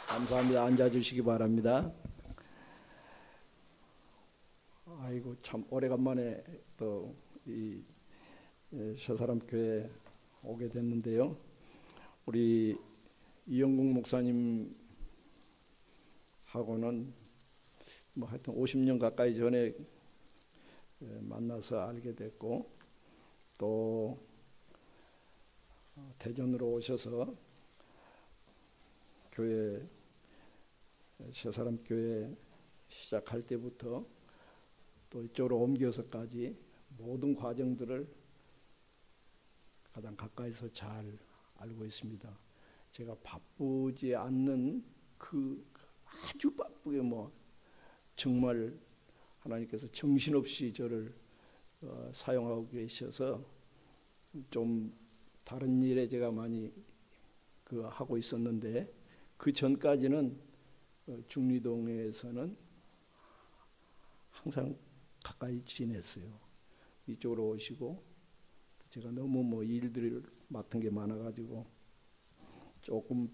감사합니다. 앉아주시기 바랍니다. 아이고 참 오래간만에 또 이 새사람 교회 오게 됐는데요. 우리 이영국 목사님 하고는 뭐 하여튼 50년 가까이 전에 만나서 알게 됐고, 또 대전으로 오셔서 교회 새사람 교회 시작할 때부터 또 이쪽으로 옮겨서까지 모든 과정들을 가장 가까이서 잘 알고 있습니다. 제가 바쁘지 않는 그 아주 바쁘게 정말 하나님께서 정신없이 저를 사용하고 계셔서 좀 다른 일에 제가 많이 하고 있었는데, 그 전까지는 중리동에서는 항상 가까이 지냈어요. 이쪽으로 오시고 제가 너무 일들을 맡은 게 많아가지고 조금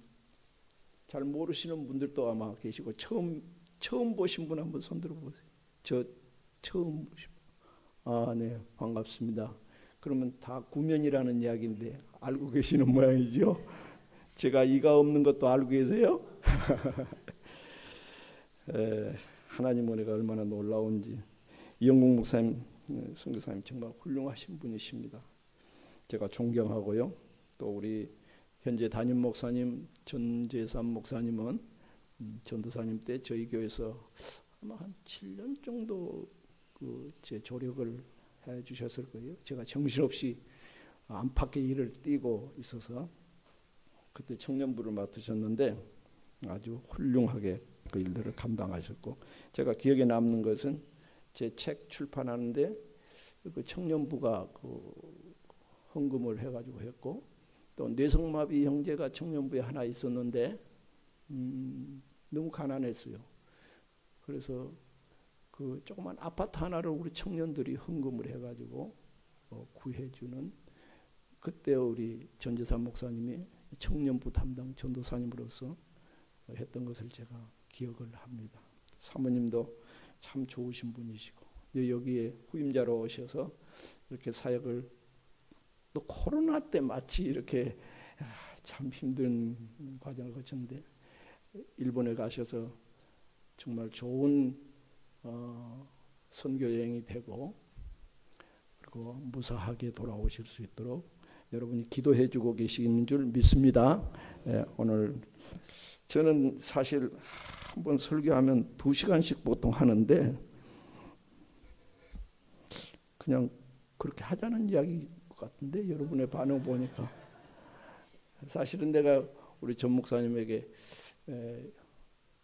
잘 모르시는 분들도 아마 계시고, 처음 보신 분 한번 손 들어보세요. 저 처음 보신 분. 네, 반갑습니다. 그러면 다 구면이라는 이야기인데 알고 계시는 모양이죠. 제가 이가 없는 것도 알고 계세요? 하나님 은혜가 얼마나 놀라운지. 이영국 목사님, 선교사님 정말 훌륭하신 분이십니다. 제가 존경하고요. 또 우리 현재 담임 목사님 전재삼 목사님은 전도사님 때 저희 교회에서 아마 한 7년 정도 제 조력을 해 주셨을 거예요. 제가 정신없이 안팎의 일을 띄고 있어서 그때 청년부를 맡으셨는데 아주 훌륭하게 그 일들을 감당하셨고, 제가 기억에 남는 것은 제 책 출판하는데 그 청년부가 헌금을 해가지고 했고, 또 뇌성마비 형제가 청년부에 하나 있었는데 너무 가난했어요. 그래서 그 조그만 아파트 하나를 우리 청년들이 헌금을 해가지고 구해주는, 그때 우리 전재산 목사님이 청년부 담당 전도사님으로서 했던 것을 제가 기억을 합니다. 사모님도 참 좋으신 분이시고, 여기에 후임자로 오셔서 이렇게 사역을, 또 코로나 때 마치 이렇게 참 힘든 과정을 거쳤는데 일본에 가셔서 정말 좋은 선교 여행이 되고, 그리고 무사하게 돌아오실 수 있도록 여러분이 기도해 주고 계시는 줄 믿습니다. 오늘 저는 사실 한번 설교하면 2시간씩 보통 하는데 그냥 그렇게 하자는 이야기일 것 같은데, 여러분의 반응 보니까 사실은 내가 우리 전 목사님에게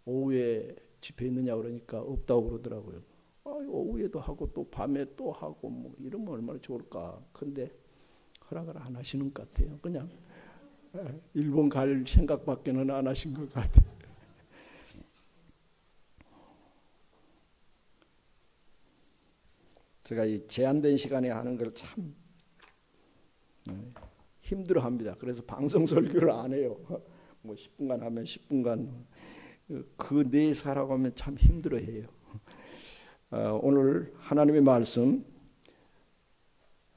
오후에 집회 있느냐 그러니까 없다고 그러더라고요. 오후에도 하고 또 밤에 또 하고 이러면 얼마나 좋을까. 근데 허락을 안 하시는 것 같아요. 그냥 일본 갈 생각밖에는 안 하신 것 같아요. 제가 이 제한된 시간에 하는 걸 참 힘들어합니다. 그래서 방송 설교를 안 해요. 10분간 하면 10분간 그 내에서 하라고 하면 참 힘들어해요. 오늘 하나님의 말씀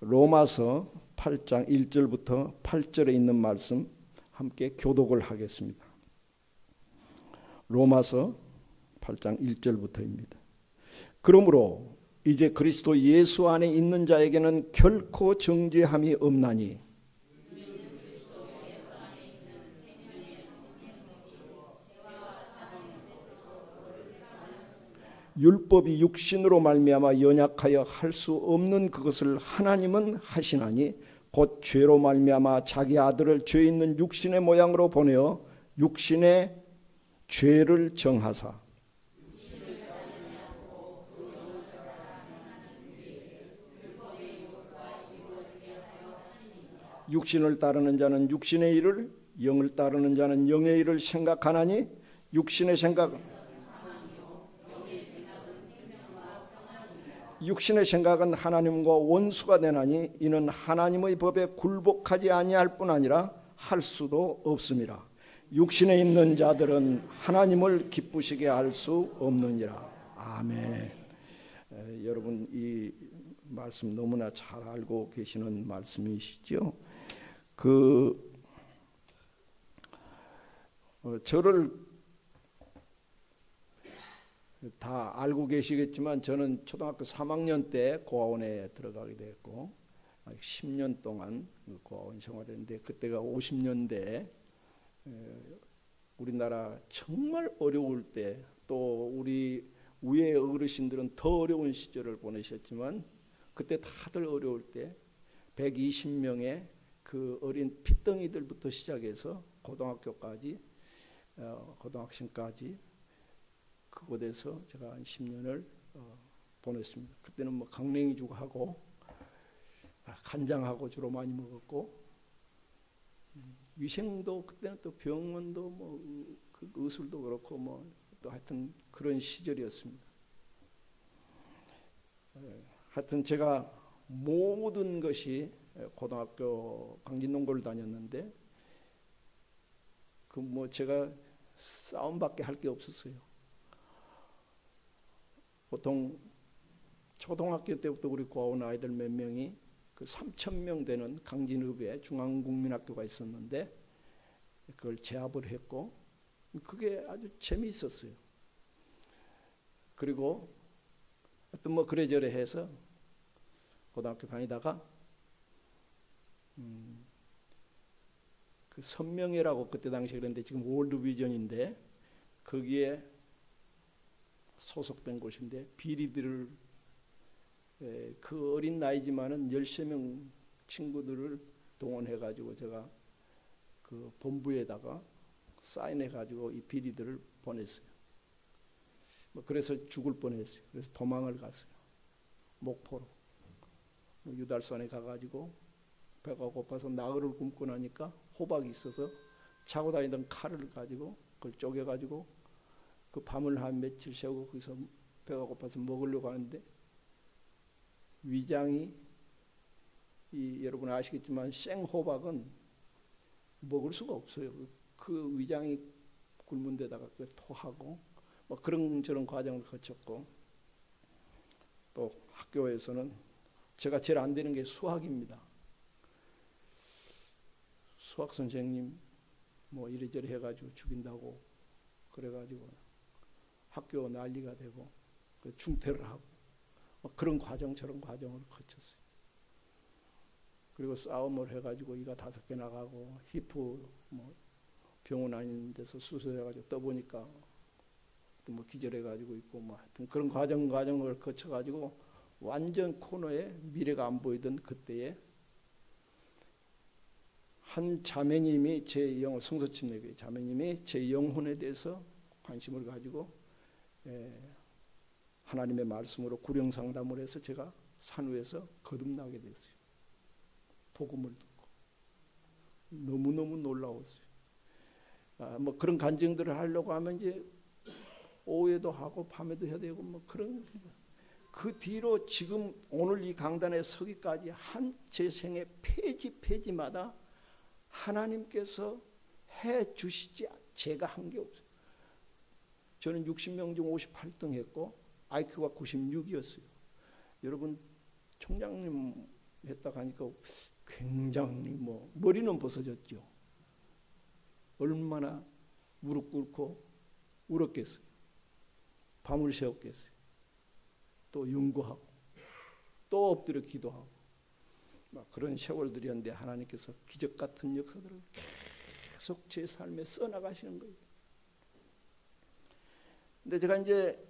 로마서 8장 1절부터 8절에 있는 말씀 함께 교독을 하겠습니다. 로마서 8장 1절부터입니다. 그러므로 이제 그리스도 예수 안에 있는 자에게는 결코 정죄함이 없나니 율법이 육신으로 말미암아 연약하여 할 수 없는 그것을 하나님은 하시나니 곧 죄로 말미암아 자기 아들을 죄 있는 육신의 모양으로 보내어 육신의 죄를 정하사 육신을 따르는 자는 육신의 일을, 영을 따르는 자는 영의 일을 생각하나니 육신의 생각은 하나님과 원수가 되나니 이는 하나님의 법에 굴복하지 아니할 뿐 아니라 할 수도 없음이라. 육신에 있는 자들은 하나님을 기쁘시게 할 수 없느니라. 아멘. 여러분 이 말씀 너무나 잘 알고 계시는 말씀이시죠. 저를 다 알고 계시겠지만 저는 초등학교 3학년 때 고아원에 들어가게 됐고 10년 동안 고아원 생활했는데 그때가 50년대 우리나라 정말 어려울 때, 또 우리 위의 어르신들은 더 어려운 시절을 보내셨지만 그때 다들 어려울 때 120명의 그 어린 핏덩이들부터 시작해서 고등학교까지 고등학생까지 그곳에서 제가 한 10년을 보냈습니다. 그때는 뭐 강냉이죽 하고 간장하고 주로 많이 먹었고, 위생도 그때는 또 병원도 뭐 그 의술도 그렇고 뭐 또 하여튼 그런 시절이었습니다. 하여튼 제가 모든 것이 고등학교 강진농고를 다녔는데 그 뭐 제가 싸움밖에 할 게 없었어요. 보통 초등학교 때부터 우리 고아원 아이들 몇 명이 그 3,000명 되는 강진읍에 중앙국민학교가 있었는데 그걸 재합을 했고 그게 아주 재미있었어요. 그리고 어떤 뭐 그래저래 해서 고등학교 다니다가 그 선명회라고 그때 당시에 그랬는데 지금 월드비전인데 거기에 소속된 곳인데 비리들을 그 어린 나이지만은 13명 친구들을 동원해 가지고 제가 그 본부에다가 사인해 가지고 이 비리들을 보냈어요. 뭐 그래서 죽을 뻔했어요. 그래서 도망을 갔어요. 목포로 유달산에 가가지고 배가 고파서 나흘을 굶고 나니까 호박이 있어서 차고 다니던 칼을 가지고 그걸 쪼개가지고 그 밤을 한 며칠 새우고 거기서 배가 고파서 먹으려고 하는데 위장이 여러분 아시겠지만 생호박은 먹을 수가 없어요. 그 위장이 굶은 데다가 그 토하고 뭐 그런 저런 과정을 거쳤고, 또 학교에서는 제가 제일 안 되는 게 수학입니다. 수학 선생님 뭐 이래저래 해가지고 죽인다고 그래가지고 학교 난리가 되고 중퇴를 하고 그런 과정 저런 과정을 거쳤어요. 그리고 싸움을 해가지고 이가 5개 나가고 히프 뭐 병원 아닌 데서 수술해가지고 떠보니까 또 뭐 기절해가지고 있고 뭐 하여튼 그런 과정을 거쳐가지고 완전 코너에 미래가 안 보이던 그때에 한 자매님이 제 영혼, 성서침례교회 자매님이 제 영혼에 대해서 관심을 가지고 하나님의 말씀으로 구령상담을 해서 제가 산후에서 거듭나게 됐어요. 복음을 듣고 너무너무 놀라웠어요. 뭐 그런 간증들을 하려고 하면 이제 오후에도 하고 밤에도 해야 되고 뭐 그런, 그 뒤로 지금 오늘 이 강단에 서기까지 한 제 생의 페이지마다 하나님께서 해 주시지 제가 한 게 없어요. 저는 60명 중 58등 했고 IQ가 96이었어요. 여러분 총장님 했다 가니까 굉장히 뭐 머리는 벗어졌죠. 얼마나 무릎 꿇고 울었겠어요. 밤을 새웠겠어요. 또 연구하고 또 엎드려 기도하고 막 그런 세월들이었는데 하나님께서 기적 같은 역사들을 계속 제 삶에 써나가시는 거예요. 근데 제가 이제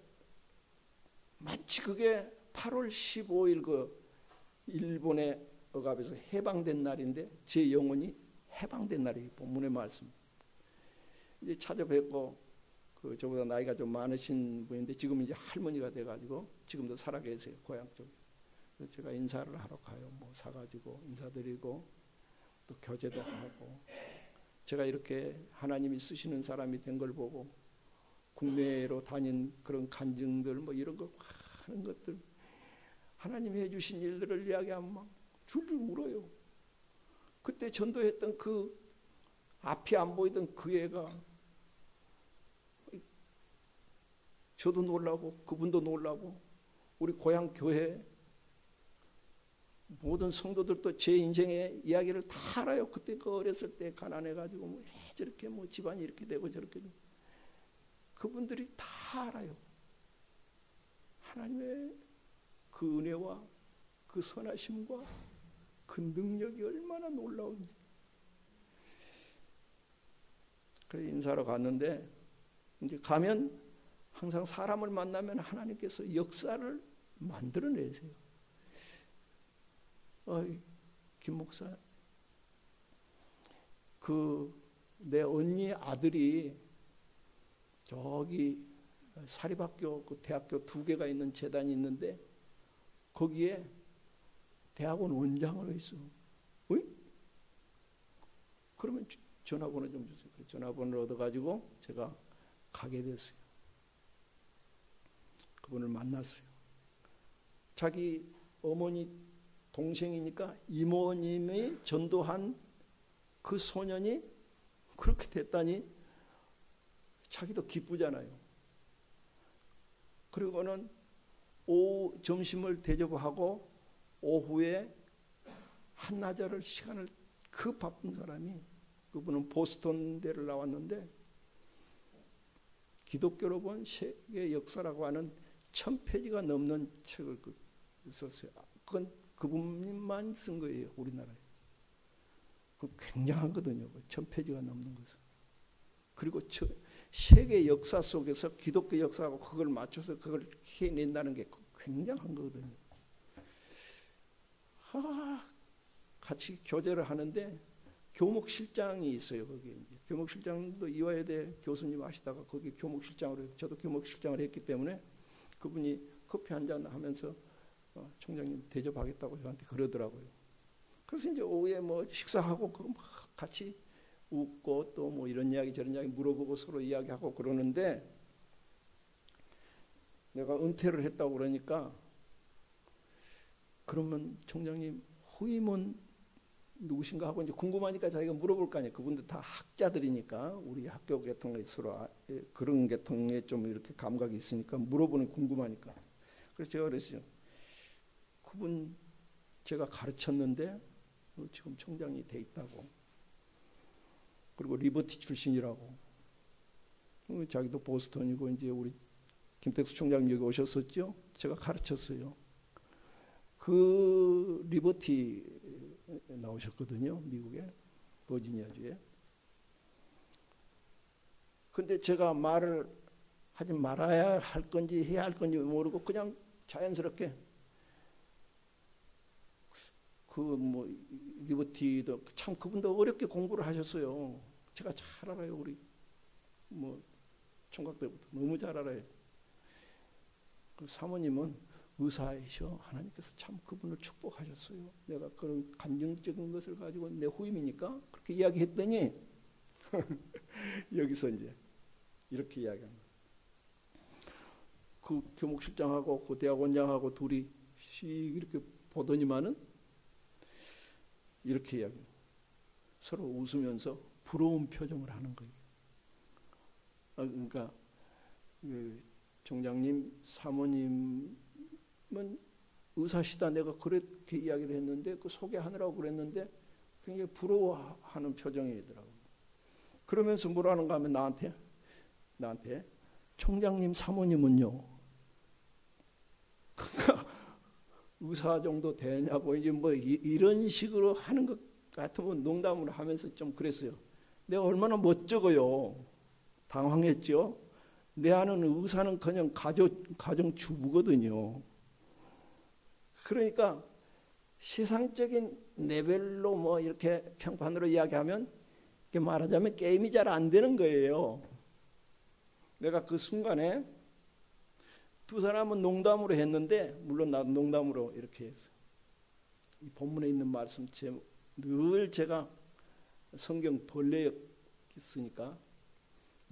마치 그게 8월 15일 그 일본의 억압에서 해방된 날인데 제 영혼이 해방된 날이 본문의 말씀. 이제 찾아뵙고 그 저보다 나이가 좀 많으신 분인데 지금 이제 할머니가 돼가지고 지금도 살아계세요. 고향 쪽에. 그래서 제가 인사를 하러 가요. 뭐 사가지고 인사드리고 또 교제도 하고, 제가 이렇게 하나님이 쓰시는 사람이 된 걸 보고 국내로 다닌 그런 간증들 뭐 이런 거 많은 것들 하나님이 해주신 일들을 이야기하면 막 줄줄 울어요. 그때 전도했던 그 앞이 안 보이던 그 애가 저도 놀라고 그분도 놀라고 우리 고향 교회 모든 성도들도 제 인생의 이야기를 다 알아요. 그때 그 어렸을 때 가난해가지고 뭐 저렇게 뭐 집안이 이렇게 되고 저렇게 되고 그분들이 다 알아요. 하나님의 그 은혜와 그 선하심과 그 능력이 얼마나 놀라운지. 그래 인사하러 갔는데 이제 가면 항상 사람을 만나면 하나님께서 역사를 만들어내세요. 김 목사, 내 언니 아들이 저기 사립학교 그 대학교 2개가 있는 재단이 있는데 거기에 대학원 원장으로 있어. 어이? 그러면 전화번호 좀 주세요. 전화번호를 얻어가지고 제가 가게 됐어요. 그분을 만났어요. 자기 어머니 동생이니까 이모님이 전도한 그 소년이 그렇게 됐다니 자기도 기쁘잖아요. 그리고는 오후 점심을 대접하고 오후에 한나절을 시간을 그 바쁜 사람이 그분은 보스턴 대를 나왔는데 기독교로 본 세계 역사라고 하는 1000페이지가 넘는 책을 썼어요. 그건 그분만 쓴 거예요. 우리나라에. 그 굉장하거든요. 1000페이지가 넘는 것은. 그리고 세계 역사 속에서 기독교 역사하고 그걸 맞춰서 그걸 해낸다는 게 굉장한 거거든요. 같이 교제를 하는데 교목실장이 있어요. 거기에 이제 교목실장도 이화여대 교수님 하시다가 거기 교목실장으로 해서 저도 교목실장을 했기 때문에 그분이 커피 한잔 하면서 총장님 대접하겠다고 저한테 그러더라고요. 그래서 이제 오후에 뭐 식사하고 막 같이 웃고 또 뭐 이런 이야기 저런 이야기 물어보고 서로 이야기하고 그러는데 내가 은퇴를 했다고 그러니까 그러면 총장님 후임은 누구신가 하고 이제 궁금하니까 자기가 물어볼 거 아니에요. 그분들 다 학자들이니까 우리 학교 계통에 서로 그런 계통에 좀 이렇게 감각이 있으니까 물어보는 궁금하니까. 그래서 제가 그랬어요. 그분 제가 가르쳤는데 지금 총장이 돼 있다고. 그리고 리버티 출신이라고. 자기도 보스턴이고 이제 우리 김택수 총장님 여기 오셨었죠. 제가 가르쳤어요. 그 리버티 나오셨거든요. 미국에 버지니아주에. 근데 제가 말을 하지 말아야 할 건지 해야 할 건지 모르고 그냥 자연스럽게 그 뭐 리버티도 참 그분도 어렵게 공부를 하셨어요. 제가 잘 알아요. 우리 뭐 총각 때부터 너무 잘 알아요. 그 사모님은 의사이셔. 하나님께서 참 그분을 축복하셨어요. 내가 그런 감정적인 것을 가지고 내 후임이니까 그렇게 이야기했더니 여기서 이제 이렇게 이야기합니다. 그 교목실장하고 그 대학원장하고 둘이 이렇게 보더니만은 이렇게 이야기해요. 서로 웃으면서 부러운 표정을 하는 거예요. 그러니까 그 총장님 사모님은 의사시다 내가 그렇게 이야기를 했는데 그 소개하느라고 그랬는데 굉장히 부러워하는 표정이더라고요. 그러면서 뭐라는가 하면 나한테 총장님 사모님은요 의사 정도 되냐고 이제 뭐 이런 식으로 하는 것 같으면 농담으로 하면서 좀 그랬어요. 내가 얼마나 멋쩍어요. 당황했죠. 내 아는 의사는 그냥 가정 주부거든요. 그러니까 세상적인 레벨로 뭐 이렇게 평판으로 이야기하면 이렇게 말하자면 게임이 잘 안 되는 거예요. 내가 그 순간에 두 사람은 농담으로 했는데 물론 나도 농담으로 이렇게 했어요. 이 본문에 있는 말씀 늘 제가 성경 본래 있으니까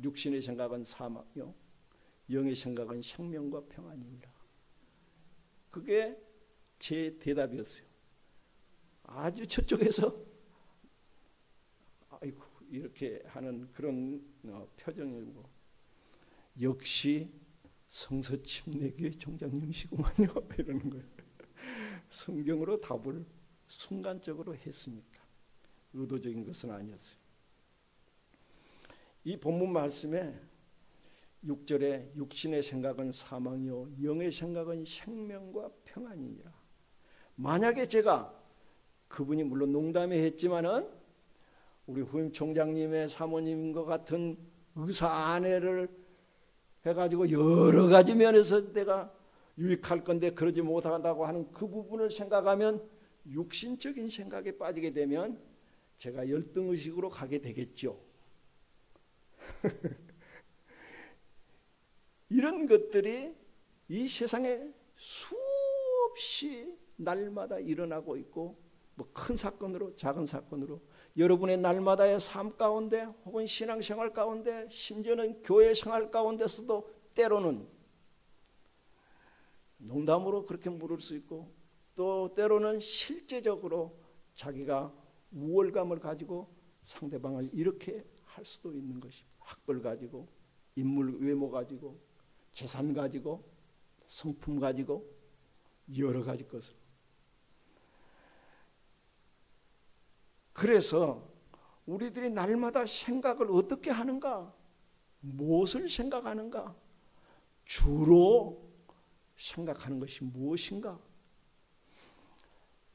육신의 생각은 사망이요 영의 생각은 생명과 평안이니라. 그게 제 대답이었어요. 아주 저쪽에서 아이고 이렇게 하는 그런 표정이고, 역시 성서침례교회 총장님이시구만요 이러는 거예요. 성경으로 답을 순간적으로 했으니까 의도적인 것은 아니었어요. 이 본문 말씀에 6절에 육신의 생각은 사망이요 영의 생각은 생명과 평안이니라. 만약에 제가, 그분이 물론 농담에 했지만은 우리 후임 총장님의 사모님과 같은 의사 아내를 해가지고 여러 가지 면에서 내가 유익할 건데 그러지 못한다고 하는 그 부분을 생각하면 육신적인 생각에 빠지게 되면 제가 열등의식으로 가게 되겠죠. 이런 것들이 이 세상에 수없이 날마다 일어나고 있고, 뭐 큰 사건으로 작은 사건으로 여러분의 날마다의 삶 가운데 혹은 신앙생활 가운데 심지어는 교회 생활 가운데서도 때로는 농담으로 그렇게 물을 수 있고, 또 때로는 실제적으로 자기가 우월감을 가지고 상대방을 이렇게 할 수도 있는 것입니다. 학벌 가지고, 인물 외모 가지고, 재산 가지고, 성품 가지고, 여러 가지 것으로. 그래서 우리들이 날마다 생각을 어떻게 하는가, 무엇을 생각하는가, 주로 생각하는 것이 무엇인가.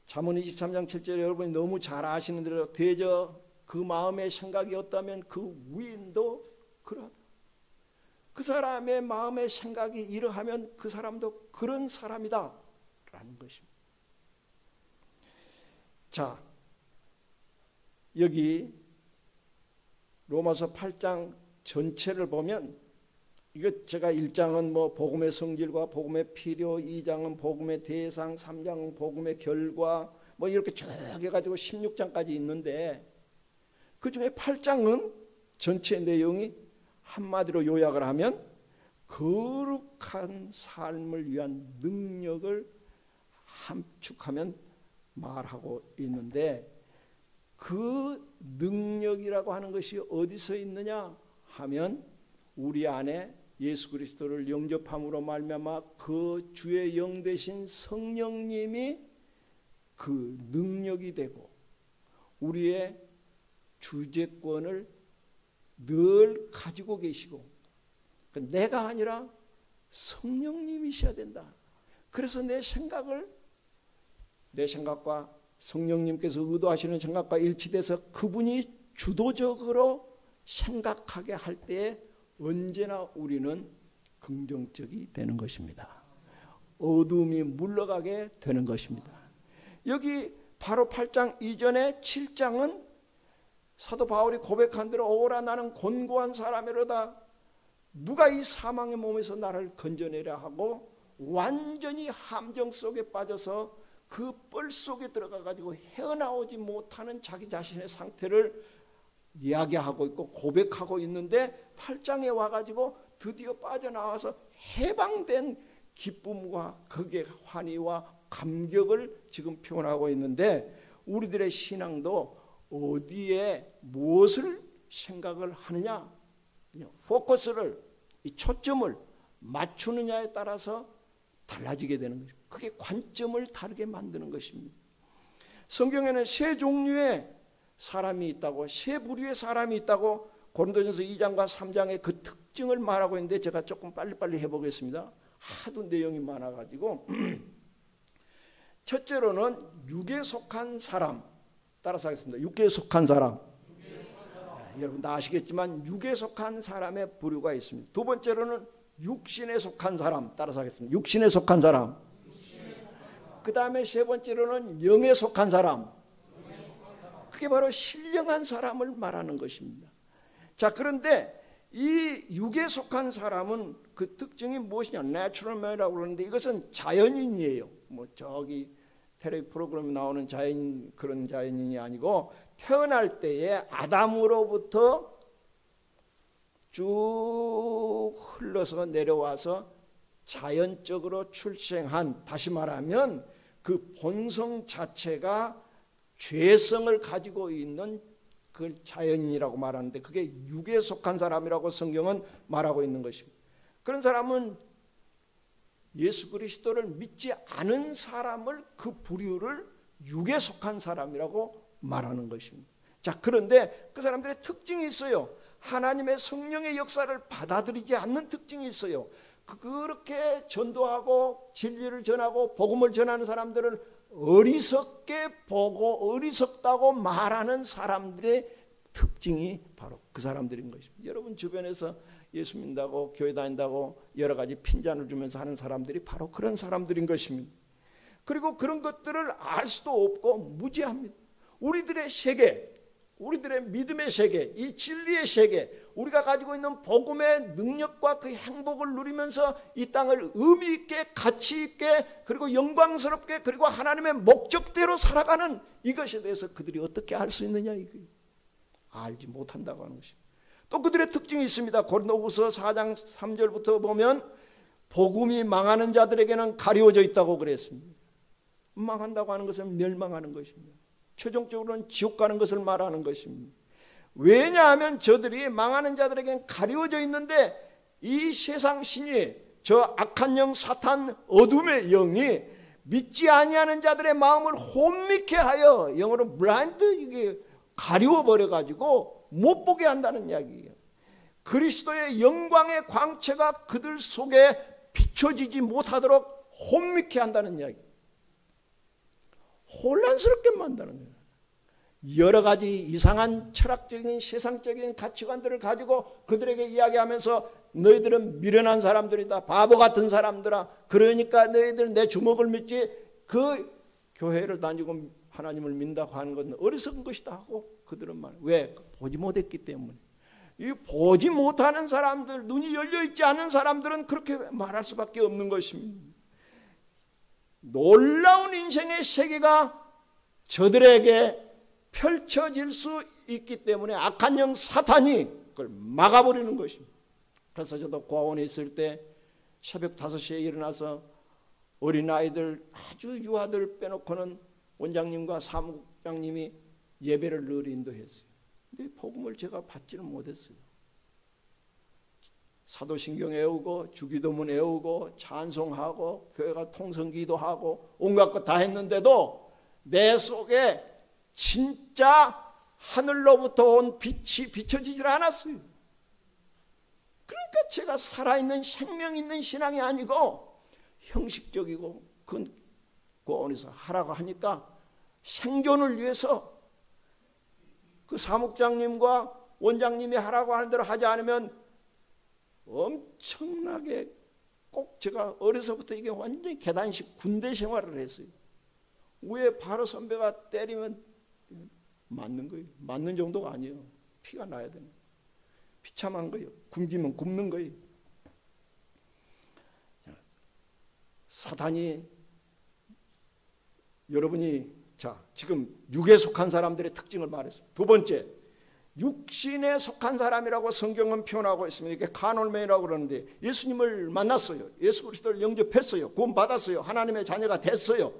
잠언 23장 7절에 여러분이 너무 잘 아시는 대로 대저 그 마음의 생각이 없다면 그 위인도 그러하다. 그 사람의 마음의 생각이 이러하면 그 사람도 그런 사람이다 라는 것입니다. 자, 여기 로마서 8장 전체를 보면, 이거 제가 1장은 뭐 복음의 성질과 복음의 필요, 2장은 복음의 대상, 3장은 복음의 결과, 뭐 이렇게 쭉 해가지고 16장까지 있는데, 그 중에 8장은 전체 내용이 한마디로 요약을 하면 거룩한 삶을 위한 능력을 함축하면 말하고 있는데, 그 능력이라고 하는 것이 어디서 있느냐 하면 우리 안에 예수 그리스도를 영접함으로 말미암아 그 주의 영 되신 성령님이 그 능력이 되고 우리의 주재권을 늘 가지고 계시고, 내가 아니라 성령님이셔야 된다. 그래서 내 생각과 성령님께서 의도하시는 생각과 일치돼서 그분이 주도적으로 생각하게 할 때에 언제나 우리는 긍정적이 되는 것입니다. 어둠이 물러가게 되는 것입니다. 여기 바로 8장 이전에 7장은 사도 바울이 고백한 대로 오라 나는 곤고한 사람이로다. 누가 이 사망의 몸에서 나를 건져내려 하고 완전히 함정 속에 빠져서 그 뻘 속에 들어가 가지고 헤어나오지 못하는 자기 자신의 상태를 이야기하고 있고 고백하고 있는데, 8장에 와가지고 드디어 빠져나와서 해방된 기쁨과 극의 환희와 감격을 지금 표현하고 있는데, 우리들의 신앙도 어디에 무엇을 생각을 하느냐, 포커스를, 이 초점을 맞추느냐에 따라서 달라지게 되는 거죠. 그게 관점을 다르게 만드는 것입니다. 성경에는 세 종류의 사람이 있다고, 세 부류의 사람이 있다고 고린도전서 2장과 3장의 그 특징을 말하고 있는데, 제가 조금 빨리빨리 해보겠습니다. 하도 내용이 많아가지고. 첫째로는 육에 속한 사람, 따라서 하겠습니다. 육에 속한 사람. 여러분 다 아시겠지만 육에 속한 사람의 부류가 있습니다. 두 번째로는 육신에 속한 사람, 따라서 하겠습니다. 육신에 속한 사람. 그 다음에 세 번째로는 영에 속한 사람. 그게 바로 신령한 사람을 말하는 것입니다. 자, 그런데 이 육에 속한 사람은 그 특징이 무엇이냐, Natural man이라고 그러는데 이것은 자연인이에요. 뭐 저기 텔레비 프로그램에 나오는 자연, 그런 자연인이 아니고 태어날 때에 아담으로부터 쭉 흘러서 내려와서 자연적으로 출생한, 다시 말하면 그 본성 자체가 죄성을 가지고 있는 그걸 자연인이라고 말하는데 그게 육에 속한 사람이라고 성경은 말하고 있는 것입니다. 그런 사람은 예수 그리스도를 믿지 않은 사람을 그 부류를 육에 속한 사람이라고 말하는 것입니다. 자, 그런데 그 사람들의 특징이 있어요. 하나님의 성령의 역사를 받아들이지 않는 특징이 있어요. 그렇게 전도하고 진리를 전하고 복음을 전하는 사람들을 어리석게 보고 어리석다고 말하는 사람들의 특징이 바로 그 사람들인 것입니다. 여러분 주변에서 예수 믿는다고 교회 다닌다고 여러 가지 핀잔을 주면서 하는 사람들이 바로 그런 사람들인 것입니다. 그리고 그런 것들을 알 수도 없고 무지합니다. 우리들의 세계, 우리들의 믿음의 세계, 이 진리의 세계, 우리가 가지고 있는 복음의 능력과 그 행복을 누리면서 이 땅을 의미 있게 가치 있게 그리고 영광스럽게 그리고 하나님의 목적대로 살아가는 이것에 대해서 그들이 어떻게 알 수 있느냐, 이거예요. 알지 못한다고 하는 것입니다. 또 그들의 특징이 있습니다. 고린도후서 4장 3절부터 보면 복음이 망하는 자들에게는 가리워져 있다고 그랬습니다. 망한다고 하는 것은 멸망하는 것입니다. 최종적으로는 지옥 가는 것을 말하는 것입니다. 왜냐하면 저들이 망하는 자들에게는 가리워져 있는데 이 세상 신이 저 악한 영 사탄 어둠의 영이 믿지 아니하는 자들의 마음을 혼미케 하여 영어로 블라인드 이게 가리워 버려 가지고 못 보게 한다는 이야기예요. 그리스도의 영광의 광채가 그들 속에 비춰지지 못하도록 혼미케 한다는 이야기예요. 혼란스럽게 만드는 거예요. 여러 가지 이상한 철학적인 세상적인 가치관들을 가지고 그들에게 이야기하면서 너희들은 미련한 사람들이다, 바보 같은 사람들아, 그러니까 너희들 내 주먹을 믿지, 그 교회를 다니고 하나님을 믿는다고 하는 것은 어리석은 것이다 하고 그들은 말해요. 왜? 보지 못했기 때문에. 이 보지 못하는 사람들, 눈이 열려있지 않은 사람들은 그렇게 말할 수밖에 없는 것입니다. 놀라운 인생의 세계가 저들에게 펼쳐질 수 있기 때문에 악한 영 사탄이 그걸 막아버리는 것입니다. 그래서 저도 고아원에 있을 때 새벽 5시에 일어나서 어린아이들 아주 유아들 빼놓고는 원장님과 사무장님이 예배를 늘 인도했어요. 근데 복음을 제가 받지는 못했어요. 사도신경 외우고 주기도문 외우고 찬송하고 교회가 통성기도하고 온갖 것 다 했는데도 내 속에 진짜 하늘로부터 온 빛이 비춰지질 않았어요. 그러니까 제가 살아있는 생명 있는 신앙이 아니고 형식적이고 그 고원에서 하라고 하니까 생존을 위해서 그 사목장님과 원장님이 하라고 하는 대로 하지 않으면 엄청나게 꼭 제가 어려서부터 이게 완전히 계단식 군대 생활을 했어요. 위에 바로 선배가 때리면 맞는 거예요. 맞는 정도가 아니에요. 피가 나야 되는 거예요. 비참한 거예요. 굶기면 굶는 거예요. 사탄이 여러분이 자 지금 육에 속한 사람들의 특징을 말했습니다. 두 번째, 육신에 속한 사람이라고 성경은 표현하고 있습니다. 이게 카놀맨이라고 그러는데 예수님을 만났어요. 예수 그리스도를 영접했어요. 구원받았어요. 하나님의 자녀가 됐어요.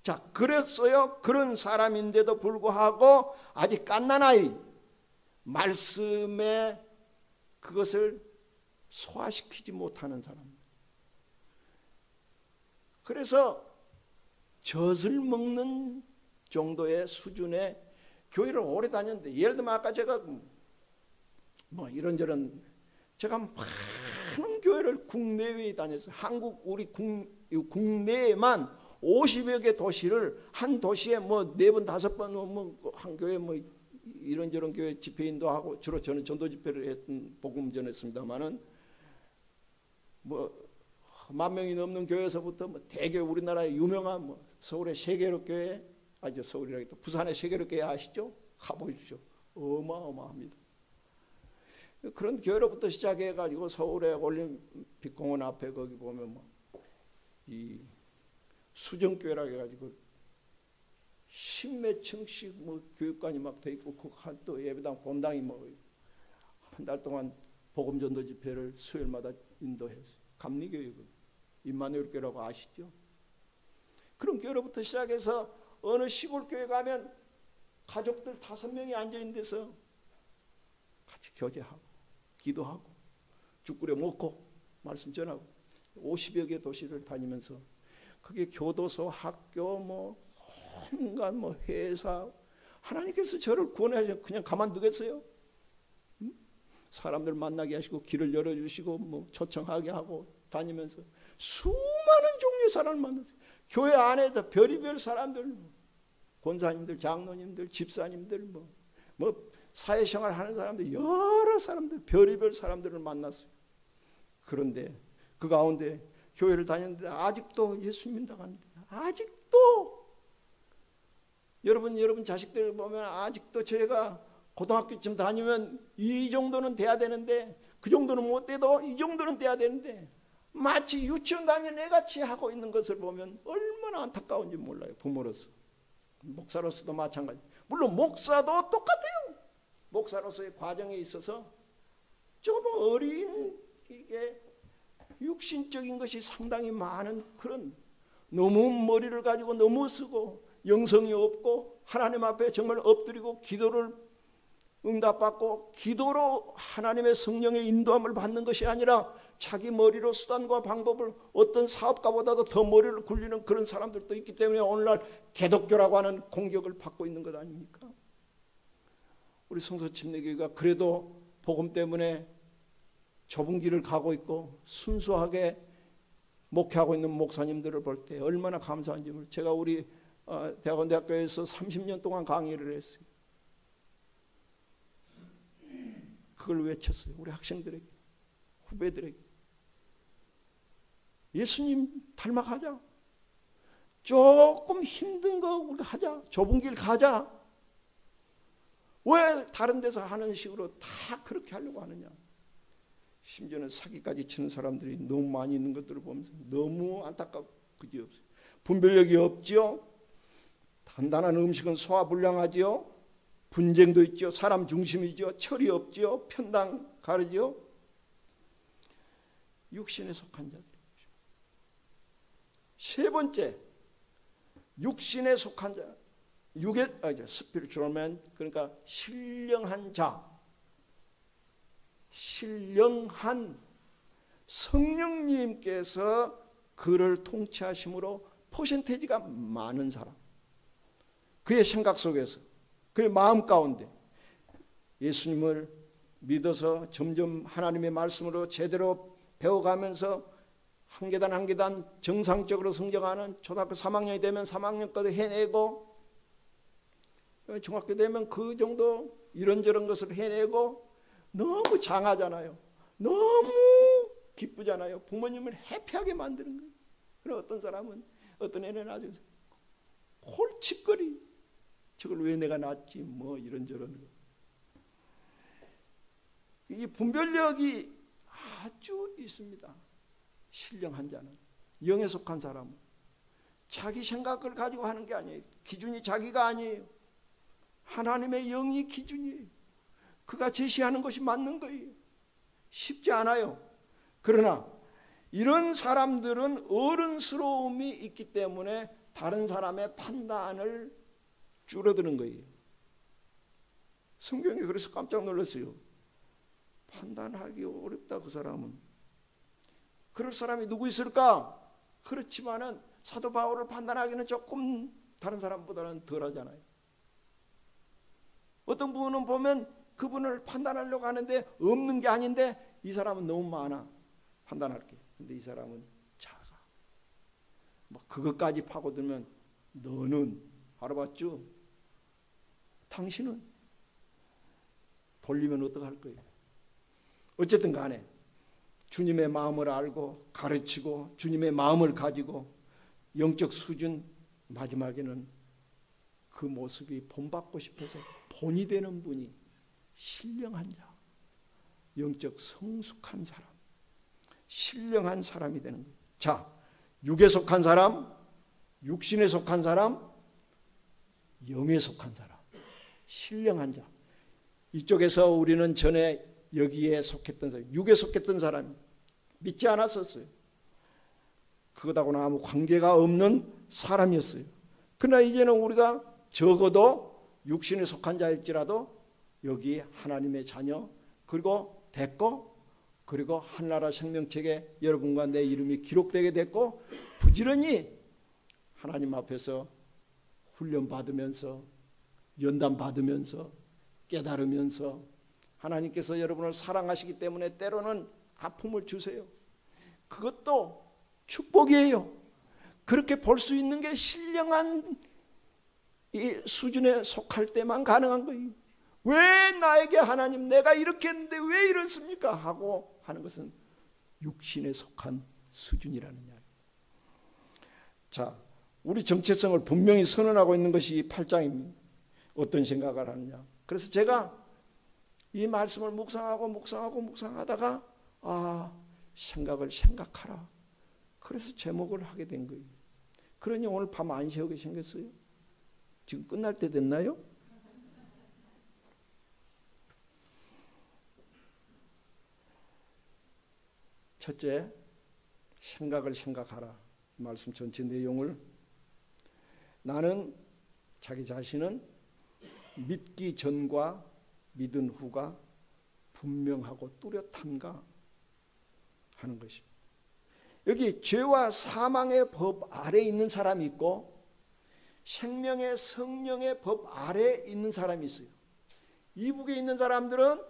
자, 그랬어요. 그런 사람인데도 불구하고 아직 갓난아이 말씀에 그것을 소화시키지 못하는 사람. 그래서 젖을 먹는 정도의 수준의 교회를 오래 다녔는데, 예를 들면 아까 제가 뭐 이런저런 제가 많은 교회를 국내외에 다녔어요. 한국 우리 국내에만 50여 개 도시를 한 도시에 뭐 4번 5번 뭐 한 교회 뭐 이런저런 교회 집회인도 하고, 주로 저는 전도 집회를 했던 복음 전했습니다만은 뭐 10,000명이 넘는 교회에서부터 뭐 대개 우리나라의 유명한 뭐 서울의 세계로 교회, 아주 서울이라기도 부산의 세계로 교회 아시죠? 가보십시오. 어마어마합니다. 그런 교회로부터 시작해가지고 서울의 올림픽공원 앞에 거기 보면 뭐 이 수정교회라고 해가지고 10몇 층씩 뭐 교육관이 막 돼 있고 그 또 예배당 본당이 뭐 한 달 동안 복음 전도 집회를 수요일마다 인도했어요. 감리교회 임마누엘 교회라고 아시죠? 그런 교회로부터 시작해서 어느 시골 교회 가면 가족들 5명이 앉아있는 데서 같이 교제하고 기도하고 죽 끓여 먹고 말씀 전하고 50여 개 도시를 다니면서 그게 교도소, 학교, 뭐 온갖 뭐 회사, 하나님께서 저를 구원하셔서 그냥 가만두겠어요? 사람들 만나게 하시고 길을 열어주시고 뭐 초청하게 하고 다니면서 수많은 종류의 사람을 만났어요. 교회 안에도 별의별 사람들, 권사님들, 장로님들, 집사님들, 뭐 사회생활 하는 사람들, 여러 사람들, 별의별 사람들을 만났어요. 그런데 그 가운데 교회를 다녔는데 아직도 예수 믿는다고 하는데, 아직도 여러분 자식들 보면 아직도 제가 고등학교쯤 다니면 이 정도는 돼야 되는데, 그 정도는 못 돼도 이 정도는 돼야 되는데 마치 유치원 다니는 애같이 하고 있는 것을 보면 얼마나 안타까운지 몰라요. 부모로서. 목사로서도 마찬가지. 물론 목사도 똑같아요. 목사로서의 과정에 있어서 좀 어린 이게 육신적인 것이 상당히 많은, 그런 너무 머리를 가지고 너무 쓰고 영성이 없고 하나님 앞에 정말 엎드리고 기도를 응답받고 기도로 하나님의 성령의 인도함을 받는 것이 아니라 자기 머리로 수단과 방법을 어떤 사업가보다도 더 머리를 굴리는 그런 사람들도 있기 때문에 오늘날 개독교라고 하는 공격을 받고 있는 것 아닙니까? 우리 성서침례교회가 그래도 복음 때문에 좁은 길을 가고 있고 순수하게 목회하고 있는 목사님들을 볼 때 얼마나 감사한지 몰라요. 제가 우리 대학원대학교에서 30년 동안 강의를 했어요. 그걸 외쳤어요. 우리 학생들에게, 후배들에게. 예수님 닮아가자. 조금 힘든 거 우리가 하자. 좁은 길 가자. 왜 다른 데서 하는 식으로 다 그렇게 하려고 하느냐. 심지어는 사기까지 치는 사람들이 너무 많이 있는 것들을 보면서 너무 안타깝고 그지없어요. 분별력이 없지요. 단단한 음식은 소화불량하지요. 분쟁도 있죠. 사람 중심이죠. 철이 없지요. 편당 가르지요. 육신에 속한 자들. 세 번째, 육신에 속한 자. spiritual man, 그러니까 신령한 자. 신령한 성령님께서 그를 통치하심으로 퍼센테이지가 많은 사람. 그의 생각 속에서, 그의 마음 가운데 예수님을 믿어서 점점 하나님의 말씀으로 제대로 배워가면서 한 계단 한 계단 정상적으로 성장하는, 초등학교 3학년이 되면 3학년까지 해내고, 중학교 되면 그 정도 이런저런 것을 해내고, 너무 장하잖아요. 너무 기쁘잖아요. 부모님을 해피하게 만드는 거예요. 그리고 어떤 사람은, 어떤 애는 아주 홀칫거리, 저걸 왜 내가 낳았지, 뭐 이런저런 거. 이 분별력이 아주 있습니다. 신령한 자는, 영에 속한 사람은 자기 생각을 가지고 하는 게 아니에요. 기준이 자기가 아니에요. 하나님의 영이 기준이에요. 그가 제시하는 것이 맞는 거예요. 쉽지 않아요. 그러나 이런 사람들은 어른스러움이 있기 때문에 다른 사람의 판단을 줄어드는 거예요. 성경이 그래서 깜짝 놀랐어요. 판단하기 어렵다 그 사람은. 그럴 사람이 누구 있을까? 그렇지만은 사도 바울을 판단하기는 조금 다른 사람보다는 덜하잖아요. 어떤 분은 보면 그분을 판단하려고 하는데 없는 게 아닌데 이 사람은 너무 많아. 판단할게. 근데 이 사람은 작아. 뭐 그것까지 파고들면 너는 알아봤죠? 당신은 돌리면 어떡할 거예요? 어쨌든 간에 주님의 마음을 알고 가르치고 주님의 마음을 가지고 영적 수준, 마지막에는 그 모습이 본받고 싶어서 본이 되는 분이 신령한 자, 영적 성숙한 사람, 신령한 사람이 되는 거예요. 자, 육에 속한 사람, 육신에 속한 사람, 영에 속한 사람, 신령한 자. 이쪽에서 우리는 전에 여기에 속했던 사람, 육에 속했던 사람이 믿지 않았었어요. 그것하고는 아무 관계가 없는 사람이었어요. 그러나 이제는 우리가 적어도 육신에 속한 자일지라도 여기 하나님의 자녀, 그리고 됐고, 그리고 한나라 생명책에 여러분과 내 이름이 기록되게 됐고, 부지런히 하나님 앞에서 훈련받으면서 연단받으면서 깨달으면서, 하나님께서 여러분을 사랑하시기 때문에 때로는 아픔을 주세요. 그것도 축복이에요. 그렇게 볼 수 있는 게 신령한 이 수준에 속할 때만 가능한 거예요. 왜 나에게 하나님, 내가 이렇게 했는데 왜 이렇습니까? 하고 하는 것은 육신에 속한 수준이라는 이야기. 자, 우리 정체성을 분명히 선언하고 있는 것이 이 8장입니다. 어떤 생각을 하느냐. 그래서 제가 이 말씀을 묵상하다가 생각을 생각하라. 그래서 제목을 하게 된 거예요. 그러니 오늘 밤 안 새우게 생겼어요. 지금 끝날 때 됐나요? 첫째, 생각을 생각하라. 말씀 전체 내용을, 나는 자기 자신은 믿기 전과 믿은 후가 분명하고 뚜렷한가 하는 것입니다. 여기 죄와 사망의 법 아래 있는 사람이 있고 생명의 성령의 법 아래 있는 사람이 있어요. 이북에 있는 사람들은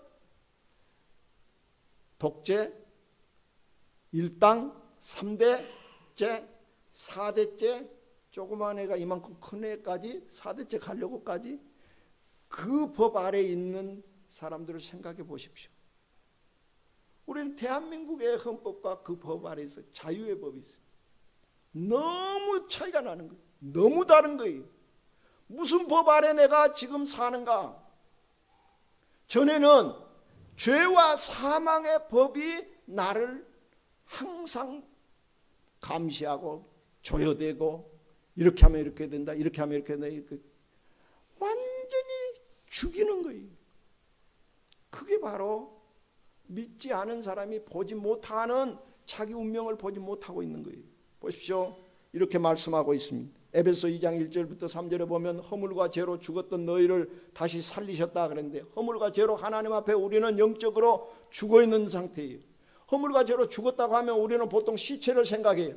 독재, 일당, 3대째, 4대째, 조그만 애가 이만큼 큰 애까지 4대째 가려고까지 그 법 아래 있는 사람들을 생각해 보십시오. 우리는 대한민국의 헌법과 그 법 아래에서 자유의 법이 있어요. 너무 차이가 나는 거예요. 너무 다른 거예요. 무슨 법 아래 내가 지금 사는가? 전에는 죄와 사망의 법이 나를 항상 감시하고 조여대고, 이렇게 하면 이렇게 된다, 이렇게 하면 이렇게 된다, 이렇게 완전히 죽이는 거예요. 그게 바로 믿지 않은 사람이 보지 못하는, 자기 운명을 보지 못하고 있는 거예요. 보십시오. 이렇게 말씀하고 있습니다. 에베소 2장 1절부터 3절에 보면 허물과 죄로 죽었던 너희를 다시 살리셨다 그랬는데, 허물과 죄로 하나님 앞에 우리는 영적으로 죽어있는 상태예요. 허물과 죄로 죽었다고 하면 우리는 보통 시체를 생각해요.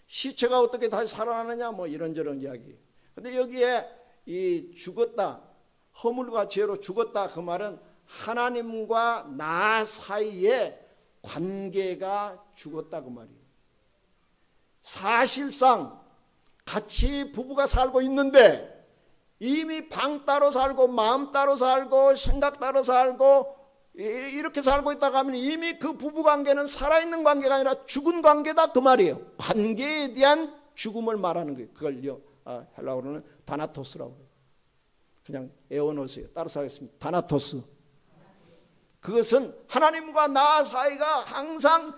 시체가 어떻게 다시 살아나느냐, 뭐 이런저런 이야기. 근데 여기에 이 죽었다, 허물과 죄로 죽었다, 그 말은 하나님과 나 사이에 관계가 죽었다 그 말이에요. 사실상 같이 부부가 살고 있는데 이미 방 따로 살고 마음 따로 살고 생각 따로 살고 이렇게 살고 있다고 하면 이미 그 부부관계는 살아있는 관계가 아니라 죽은 관계다 그 말이에요. 관계에 대한 죽음을 말하는 거예요. 그걸요 헬라어로는 다나토스라고 해요. 그냥 애워놓으세요. 따라서 하겠습니다. 다나토스. 그것은 하나님과 나 사이가 항상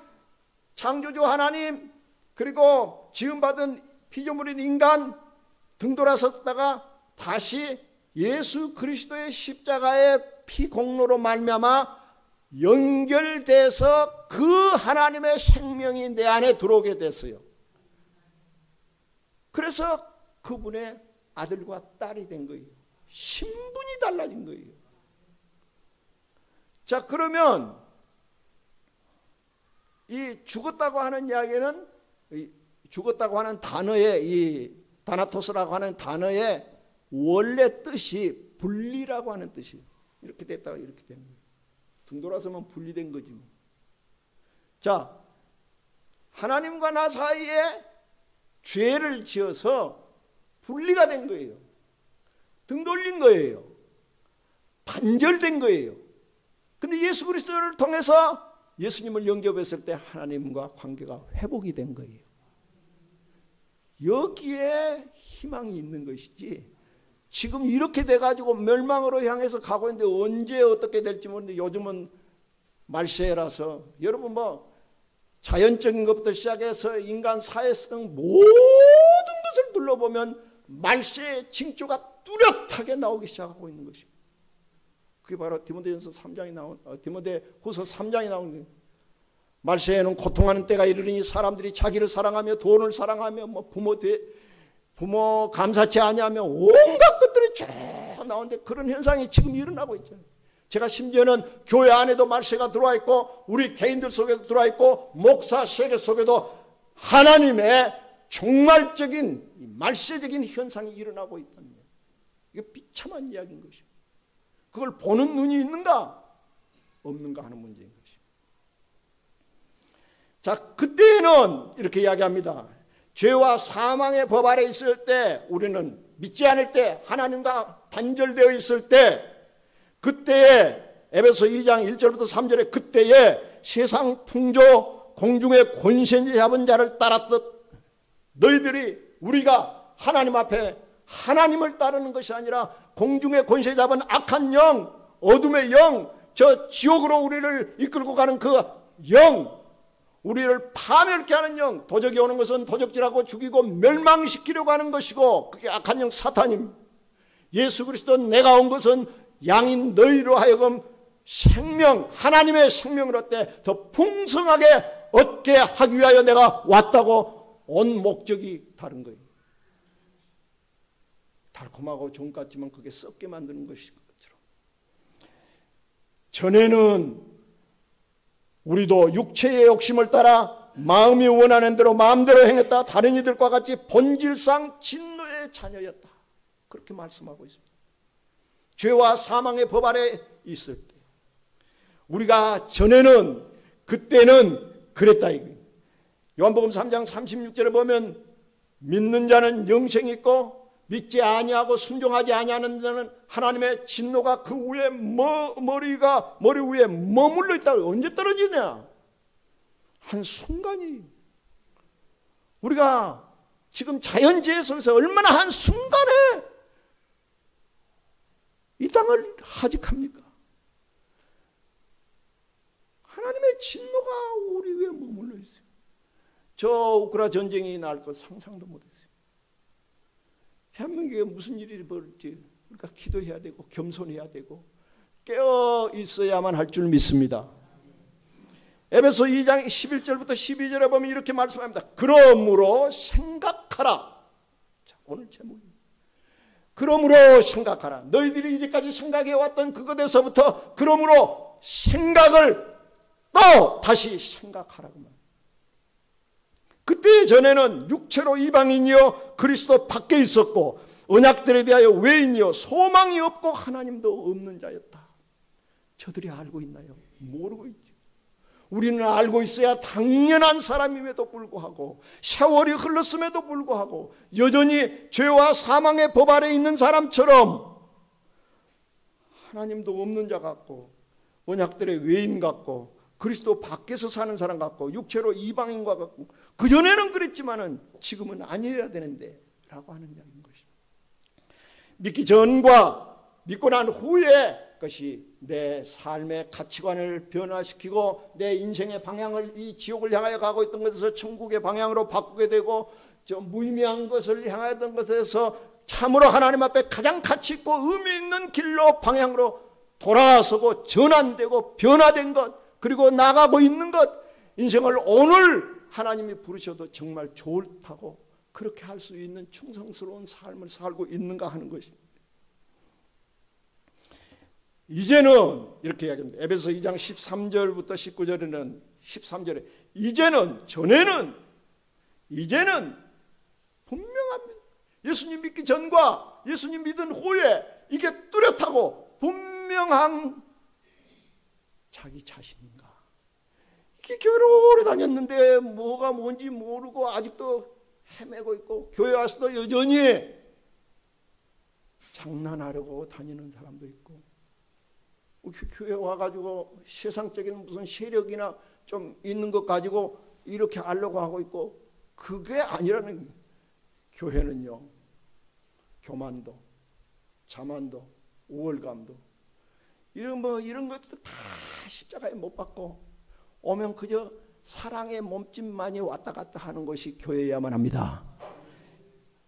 창조주 하나님, 그리고 지음받은 피조물인 인간 등돌아섰다가 다시 예수 그리스도의 십자가의 피 공로로 말미암아 연결돼서 그 하나님의 생명이 내 안에 들어오게 됐어요. 그래서 그분의 아들과 딸이 된 거예요. 신분이 달라진 거예요. 자, 그러면 이 죽었다고 하는 이야기는, 죽었다고 하는 단어의, 이 다나토스라고 하는 단어의 원래 뜻이 분리라고 하는 뜻이에요. 이렇게 됐다가 이렇게 된 거예요. 등 돌아서면 분리된 거지 뭐. 자, 하나님과 나 사이에 죄를 지어서 분리가 된 거예요. 등 돌린 거예요. 단절된 거예요. 근데 예수 그리스도를 통해서 예수님을 영접했을 때 하나님과 관계가 회복이 된 거예요. 여기에 희망이 있는 것이지, 지금 이렇게 돼가지고 멸망으로 향해서 가고 있는데 언제 어떻게 될지 모르는데, 요즘은 말세라서 여러분 뭐 자연적인 것부터 시작해서 인간 사회성 모든 것을 둘러보면 말세의 징조가 뚜렷하게 나오기 시작하고 있는 것입니다. 그게 바로 디모데후서 3장이 나온, 디모데후서 3장이 나오는 거예요. 말세에는 고통하는 때가 이르리니 사람들이 자기를 사랑하며 돈을 사랑하며 뭐 부모 감사치 아니하며 온갖 것들을 쭉 나오는데 그런 현상이 지금 일어나고 있잖아요. 제가 심지어는 교회 안에도 말세가 들어와 있고 우리 개인들 속에도 들어와 있고 목사 세계 속에도 하나님의 종말적인 말세적인 현상이 일어나고 있다는 거예요. 이게 비참한 이야기인 것입니다. 그걸 보는 눈이 있는가 없는가 하는 문제인 것입니다. 자, 그때는 이렇게 이야기합니다. 죄와 사망의 법 아래 있을 때, 우리는 믿지 않을 때, 하나님과 단절되어 있을 때, 그때에 에베소 2장 1절부터 3절에 그때에 세상 풍조 공중의 권세 잡은 자를 따랐듯 너희들이 우리가 하나님 앞에 하나님을 따르는 것이 아니라 공중의 권세 잡은 악한 영, 어둠의 영, 저 지옥으로 우리를 이끌고 가는 그 영, 우리를 파멸케 하는 영, 도적이 오는 것은 도적질하고 죽이고 멸망시키려고 하는 것이고 그게 악한 영 사탄입니다. 예수 그리스도 내가 온 것은 양인 너희로 하여금 생명, 하나님의 생명을 얻되 더 풍성하게 얻게 하기 위하여 내가 왔다고 온 목적이 다른 거예요. 달콤하고 좋은 것 같지만 그게 썩게 만드는 것인 것처럼. 전에는 우리도 육체의 욕심을 따라 마음이 원하는 대로 마음대로 행했다. 다른 이들과 같이 본질상 진노의 자녀였다. 그렇게 말씀하고 있습니다. 죄와 사망의 법 아래 있을 때 우리가 전에는 그때는 그랬다 이거예요. 요한복음 3장 36절에 보면 믿는 자는 영생이 있고 믿지 아니하고 순종하지 아니하는 자는 하나님의 진노가 그 위에 머리 위에 머물러 있다. 언제 떨어지냐? 한순간이. 우리가 지금 자연재해 속에서 얼마나 한순간에 이 땅을 하직합니까? 하나님의 진노가 우리 위에 머물러 있어요. 저 우크라 전쟁이 날 것 상상도 못했어요. 대한민국에 무슨 일이 벌어질지 우리가 기도해야 되고 겸손해야 되고 깨어 있어야만 할 줄 믿습니다. 에베소 2장 11절부터 12절에 보면 이렇게 말씀합니다. 그러므로 생각하라. 자, 오늘 제목입니다. 그러므로 생각하라. 너희들이 이제까지 생각해왔던 그것에서부터 그러므로 생각을 또 다시 생각하라고. 그때 전에는 육체로 이방인이요 그리스도 밖에 있었고 언약들에 대하여 외인이요 소망이 없고 하나님도 없는 자였다. 저들이 알고 있나요? 모르고 있죠. 우리는 알고 있어야 당연한 사람임에도 불구하고 세월이 흘렀음에도 불구하고 여전히 죄와 사망의 법 아래 있는 사람처럼 하나님도 없는 자 같고 언약들의 외인 같고 그리스도 밖에서 사는 사람 같고 육체로 이방인과 같고 그전에는 그랬지만은 지금은 아니어야 되는데 라고 하는 이야기인 것입니다. 믿기 전과 믿고 난 후에 것이 내 삶의 가치관을 변화시키고 내 인생의 방향을 이 지옥을 향하여 가고 있던 것에서 천국의 방향으로 바꾸게 되고 저 무의미한 것을 향하였던 것에서 참으로 하나님 앞에 가장 가치 있고 의미 있는 길로 방향으로 돌아서고 전환되고 변화된 것 그리고 나가고 있는 것 인생을 오늘 하나님이 부르셔도 정말 좋다고 그렇게 할 수 있는 충성스러운 삶을 살고 있는가 하는 것입니다. 이제는 이렇게 이야기합니다. 에베소 2장 13절부터 19절에는 13절에 이제는 분명합니다. 예수님 믿기 전과 예수님 믿은 후에 이게 뚜렷하고 분명한 자기 자신인가? 이렇게 교회를 오래 다녔는데 뭐가 뭔지 모르고 아직도 헤매고 있고 교회 와서도 여전히 장난하려고 다니는 사람도 있고 교회 와가지고 세상적인 무슨 세력이나 좀 있는 것 가지고 이렇게 하려고 하고 있고 그게 아니라는 거예요. 교회는요 교만도 자만도 우월감도 이런 것도 다 십자가에 못 박고 오면 그저 사랑의 몸짓만이 왔다 갔다 하는 것이 교회여야만 합니다.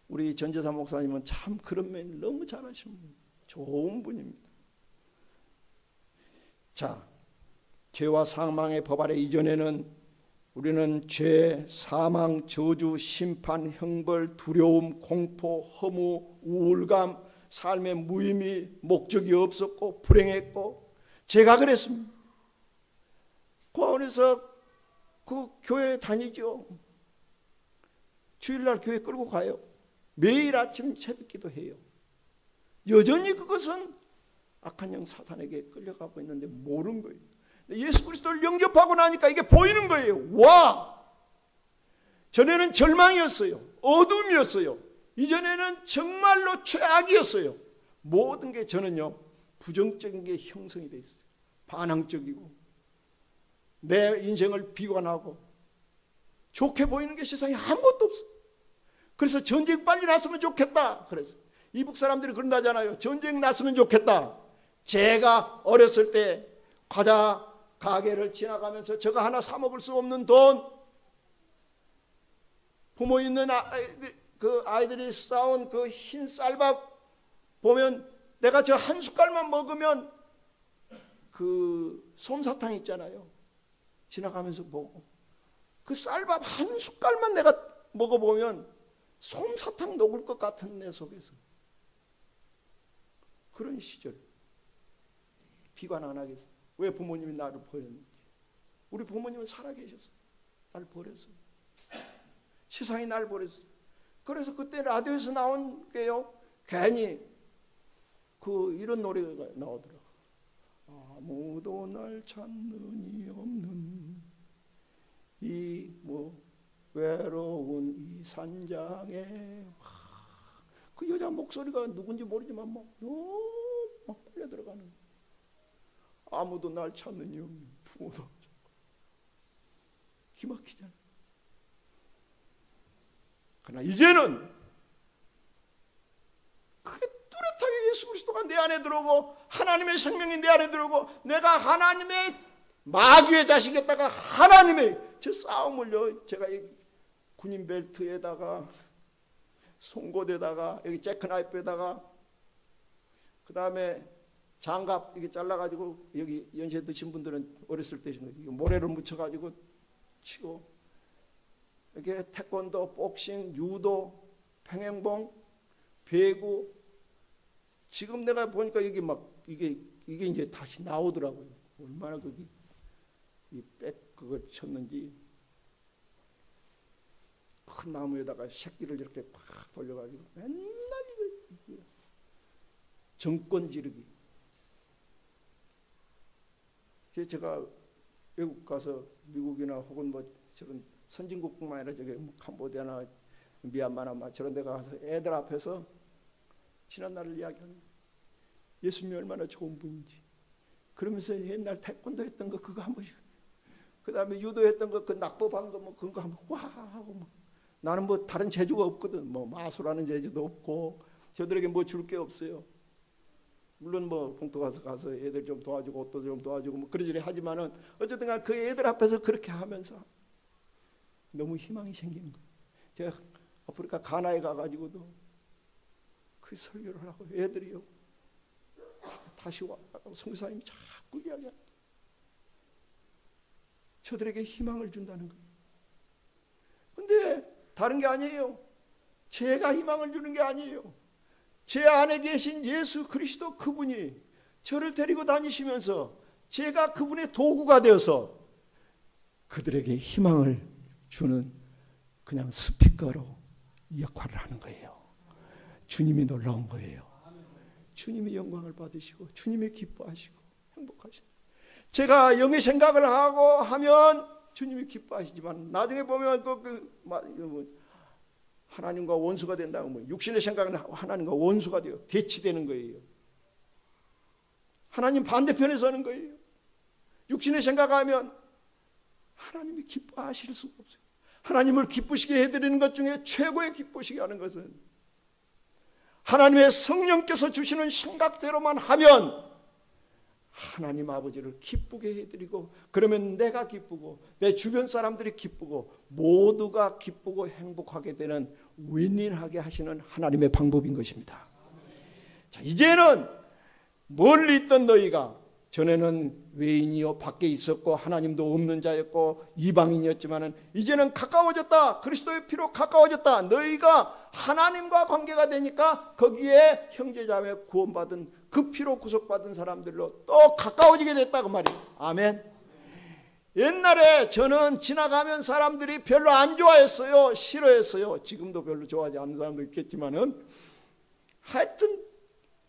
우리 전재사 목사님은 참 그런 면 너무 잘하시는 분, 좋은 분입니다. 자, 죄와 사망의 법 아래 이전에는 우리는 죄, 사망, 저주, 심판, 형벌, 두려움, 공포, 허무, 우울감, 삶의 무의미, 목적이 없었고 불행했고 제가 그랬습니다. 고아원에서 그 교회 다니죠. 주일날 교회 끌고 가요. 매일 아침 새벽기도 해요. 여전히 그것은 악한 영 사탄에게 끌려가고 있는데 모르는 거예요. 예수 그리스도를 영접하고 나니까 이게 보이는 거예요. 와! 전에는 절망이었어요. 어둠이었어요. 이전에는 정말로 최악이었어요. 모든 게 저는요 부정적인 게 형성이 돼 있어요. 반항적이고 내 인생을 비관하고 좋게 보이는 게 세상에 아무것도 없어요. 그래서 전쟁 빨리 났으면 좋겠다. 그래서 이북 사람들이 그런다잖아요. 전쟁 났으면 좋겠다. 제가 어렸을 때 과자 가게를 지나가면서 저거 하나 사 먹을 수 없는 돈, 부모 있는 아이들이 싸온 그 흰 쌀밥 보면 내가 저 한 숟갈만 먹으면 그 솜사탕 있잖아요. 지나가면서 보고 그 쌀밥 한 숟갈만 내가 먹어보면 솜사탕 녹을 것 같은 내 속에서 그런 시절 비관 안 하겠어요. 왜 부모님이 나를 버렸는지. 우리 부모님은 살아계셨어요. 나를 버렸어요. 세상이 나를 버렸어요. 그래서 그때 라디오에서 나온 게요 괜히 그 이런 노래가 나오더라고요. 아무도 날 찾는 이 없는 이 외로운 이 산장에 그 여자 목소리가 누군지 모르지만 막 빨려 들어가는 거예요. 아무도 날 찾는 이 없는 부모도 없죠. 기막히잖아요. 그러나 이제는 그게 뚜렷하게 예수 그리스도가 내 안에 들어오고 하나님의 생명이 내 안에 들어오고 내가 하나님의 마귀의 자식이었다가 하나님의 저 싸움을요 제가 이 군인 벨트에다가 송곳에다가 여기 재크나이프에다가 그 다음에 장갑 이렇게 잘라가지고 여기 연세 드신 분들은 어렸을 때 모래를 묻혀가지고 치고 이렇게 태권도, 복싱, 유도, 평행봉, 배구 지금 내가 보니까 여기 막 이게 이제 다시 나오더라고요. 얼마나 거기 이 백 그걸 쳤는지 큰 나무에다가 새끼를 이렇게 팍 돌려가지고 맨날 이거 정권 지르기. 제가 외국 가서 미국이나 혹은 뭐 저런 선진국뿐만 아니라 저기 캄보디아나 미얀마나 저런 데 가서 애들 앞에서 지난 날을 이야기합니다. 예수님이 얼마나 좋은 분인지. 그러면서 옛날 태권도 했던 거 그거 한 번씩, 그 다음에 유도 했던 거 그 낙법한 거 뭐 그런 거 한번 와 하고 뭐. 나는 뭐 다른 재주가 없거든. 뭐 마술하는 재주도 없고 저들에게 뭐 줄 게 없어요. 물론 뭐 봉투 가서 애들 좀 도와주고 옷도 좀 도와주고 뭐 그러저리 하지만은 어쨌든 간 그 애들 앞에서 그렇게 하면서 너무 희망이 생기는 거예요. 제가 아프리카 가나에 가가지고도 그 설교를 하고 애들이요 다시 와 선교사님이 자꾸 이야기합니다. 저들에게 희망을 준다는 거예요. 근데 다른 게 아니에요. 제가 희망을 주는 게 아니에요. 제 안에 계신 예수 그리스도 그분이 저를 데리고 다니시면서 제가 그분의 도구가 되어서 그들에게 희망을 주는 그냥 스피커로 역할을 하는 거예요. 주님이 놀라운 거예요. 주님이 영광을 받으시고 주님이 기뻐하시고 행복하시고 제가 영의 생각을 하고 하면 주님이 기뻐하시지만 나중에 보면 하나님과 원수가 된다고 뭐 육신의 생각은 하나님과 원수가 돼요. 대치되는 거예요. 하나님 반대편에 서는 거예요. 육신의 생각하면 하나님이 기뻐하실 수가 없어요. 하나님을 기쁘시게 해드리는 것 중에 최고의 기쁘시게 하는 것은 하나님의 성령께서 주시는 생각대로만 하면 하나님 아버지를 기쁘게 해드리고 그러면 내가 기쁘고 내 주변 사람들이 기쁘고 모두가 기쁘고 행복하게 되는 윈윈하게 하시는 하나님의 방법인 것입니다. 자, 이제는 멀리 있던 너희가 전에는 외인이요 밖에 있었고 하나님도 없는 자였고 이방인이었지만은 이제는 가까워졌다. 그리스도의 피로 가까워졌다. 너희가 하나님과 관계가 되니까 거기에 형제자매 구원받은 그 피로 구속받은 사람들로 또 가까워지게 됐다 그 말이에요. 아멘. 옛날에 저는 지나가면 사람들이 별로 안 좋아했어요. 싫어했어요. 지금도 별로 좋아하지 않는 사람도 있겠지만은 하여튼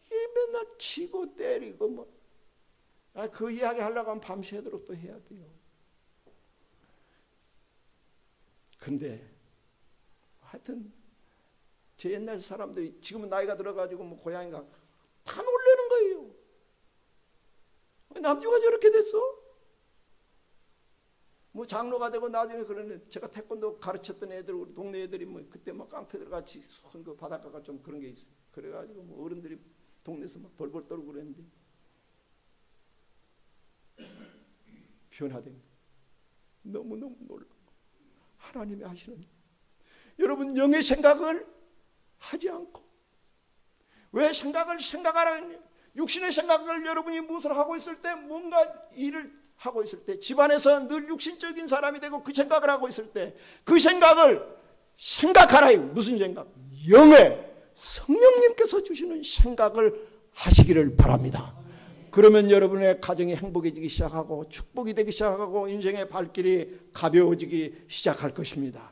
맨날 치고 때리고 뭐 그 이야기 하려고 하면 밤새도록 또 해야 돼요. 근데 하여튼 제 옛날 사람들이 지금은 나이가 들어가지고 뭐 고향인가 다 놀라는 거예요. 남주가 저렇게 됐어? 뭐 장로가 되고 나중에 그러는 제가 태권도 가르쳤던 애들 우리 동네 애들이 뭐 그때 막 깡패들 같이 그 바닷가가 좀 그런 게 있어요. 그래가지고 뭐 어른들이 동네에서 막 벌벌 떨고 그랬는데 변화된 너무너무 놀라고 하나님이 하시는 여러분 영의 생각을 하지 않고 왜 생각하라는 육신의 생각을 여러분이 무엇을 하고 있을 때 뭔가 일을 하고 있을 때 집안에서 늘 육신적인 사람이 되고 그 생각을 하고 있을 때 그 생각을 생각하라. 무슨 생각? 영의 성령님께서 주시는 생각을 하시기를 바랍니다. 그러면 여러분의 가정이 행복해지기 시작하고 축복이 되기 시작하고 인생의 발길이 가벼워지기 시작할 것입니다.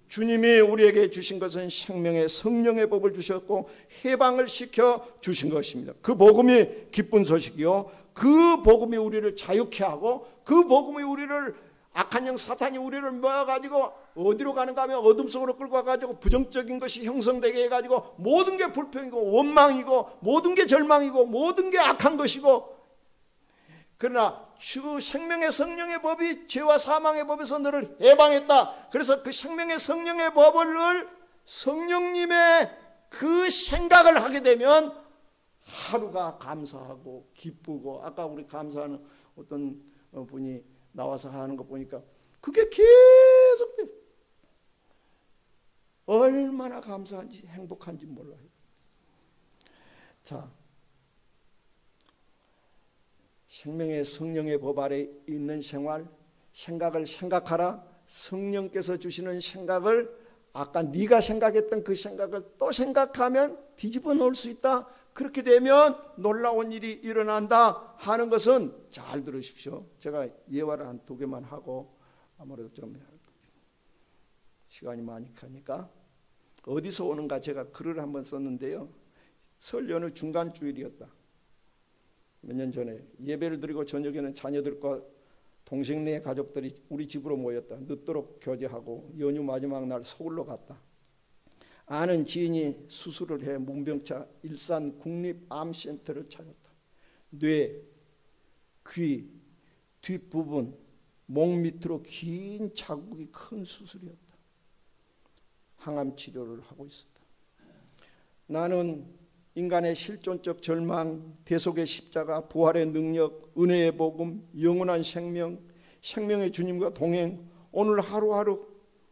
주님이 우리에게 주신 것은 생명의 성령의 법을 주셨고 해방을 시켜 주신 것입니다. 그 복음이 기쁜 소식이요 그 복음이 우리를 자유케 하고 그 복음이 우리를 악한 영 사탄이 우리를 모아가지고 어디로 가는가 하면 어둠 속으로 끌고 가가지고 부정적인 것이 형성되게 해가지고 모든 게 불평이고 원망이고 모든 게 절망이고 모든 게 악한 것이고 그러나 주 생명의 성령의 법이 죄와 사망의 법에서 너를 해방했다. 그래서 그 생명의 성령의 법을 성령님의 그 생각을 하게 되면 하루가 감사하고 기쁘고 아까 우리 감사하는 어떤 분이 나와서 하는 거 보니까 그게 계속 돼. 얼마나 감사한지 행복한지 몰라요. 자, 생명의 성령의 법 아래 있는 생활, 생각을 생각하라. 성령께서 주시는 생각을 아까 네가 생각했던 그 생각을 또 생각하면 뒤집어 놓을 수 있다. 그렇게 되면 놀라운 일이 일어난다 하는 것은 잘 들으십시오. 제가 예화를 한 2개만 하고 아무래도 좀 시간이 많이 가니까 어디서 오는가 제가 글을 한번 썼는데요. 설 연휴 중간 주일이었다. 몇 년 전에 예배를 드리고 저녁에는 자녀들과 동생네 가족들이 우리 집으로 모였다. 늦도록 교제하고 연휴 마지막 날 서울로 갔다. 아는 지인이 수술을 해 문병차 일산 국립암센터를 찾았다. 뇌, 귀, 뒷부분, 목 밑으로 긴 자국이 큰 수술이었다. 항암 치료를 하고 있었다. 나는 인간의 실존적 절망, 대속의 십자가, 부활의 능력, 은혜의 복음, 영원한 생명, 생명의 주님과 동행, 오늘 하루하루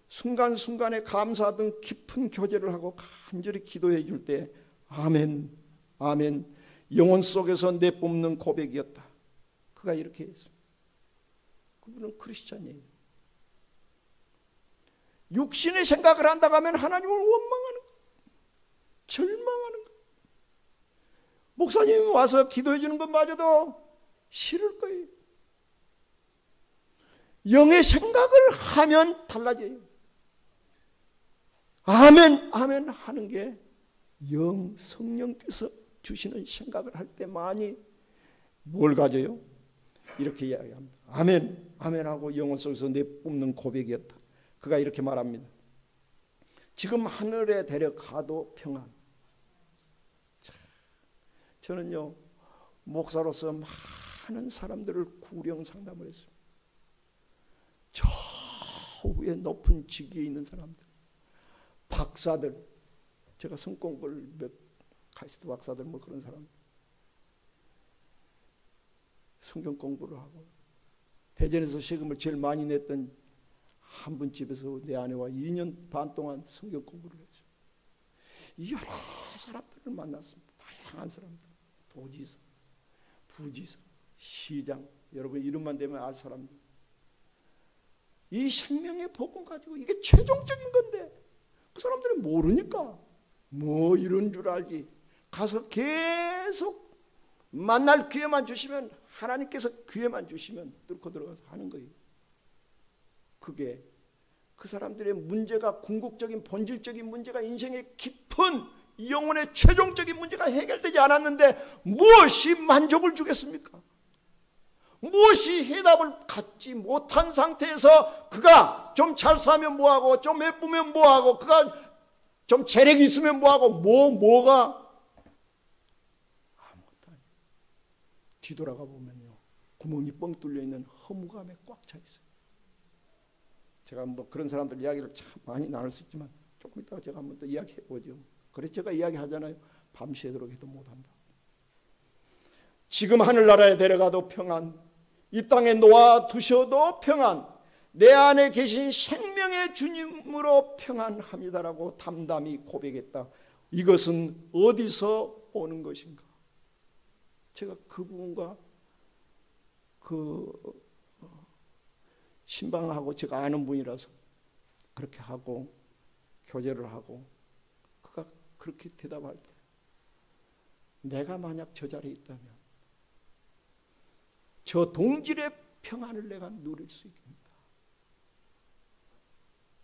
순간순간에 감사 등 깊은 교제를 하고 간절히 기도해 줄 때 아멘, 아멘, 영혼 속에서 내뿜는 고백이었다. 그가 이렇게 했습니다. 그분은 크리스찬이에요. 육신의 생각을 한다고 하면 하나님을 원망하는 거, 절망하는 거. 목사님이 와서 기도해 주는 것마저도 싫을 거예요. 영의 생각을 하면 달라져요. 아멘, 아멘 하는 게 성령께서 주시는 생각을 할 때만이 뭘 가져요? 이렇게 이야기합니다. 아멘, 아멘 하고 영혼 속에서 내뿜는 고백이었다. 그가 이렇게 말합니다. 지금 하늘에 데려가도 평안. 저는요 목사로서 많은 사람들을 구령 상담을 했어요. 저 위에 높은 직위에 있는 사람들, 박사들, 제가 성공부를 카이스트 박사들 뭐 그런 사람, 성경 공부를 하고 대전에서 세금을 제일 많이 냈던 한 분 집에서 내 아내와 2년 반 동안 성경 공부를 했죠. 여러 사람들을 만났습니다. 다양한 사람들, 도지사, 부지사, 시장, 여러분 이름만 되면 알 사람들. 이 생명의 복음 가지고 이게 최종적인 건데 그 사람들이 모르니까 뭐 이런 줄 알지. 가서 계속 만날 기회만 주시면, 하나님께서 기회만 주시면 뚫고 들어가서 하는 거예요. 그게 그 사람들의 문제가, 궁극적인 본질적인 문제가, 인생의 깊은 영혼의 최종적인 문제가 해결되지 않았는데 무엇이 만족을 주겠습니까? 무엇이 해답을 갖지 못한 상태에서 그가 좀 잘 사면 뭐하고, 좀 예쁘면 뭐하고, 그가 좀 재력이 있으면 뭐하고, 뭐가 아무것도 아니에요. 뒤돌아가 보면요, 구멍이 뻥 뚫려 있는 허무감에 꽉 차 있어요. 제가 뭐 그런 사람들 이야기를 참 많이 나눌 수 있지만 조금 이따가 제가 한번 또 이야기해 보죠. 그래서 제가 이야기하잖아요. 밤새도록 해도 못한다. 지금 하늘나라에 데려가도 평안, 이 땅에 놓아두셔도 평안, 내 안에 계신 생명의 주님으로 평안합니다라고 담담히 고백했다. 이것은 어디서 오는 것인가? 제가 그 부분과 신방하고 제가 아는 분이라서 그렇게 하고 교제를 하고, 그가 그렇게 대답할 때 내가 만약 저 자리에 있다면 저 동질의 평안을 내가 누릴 수 있겠다.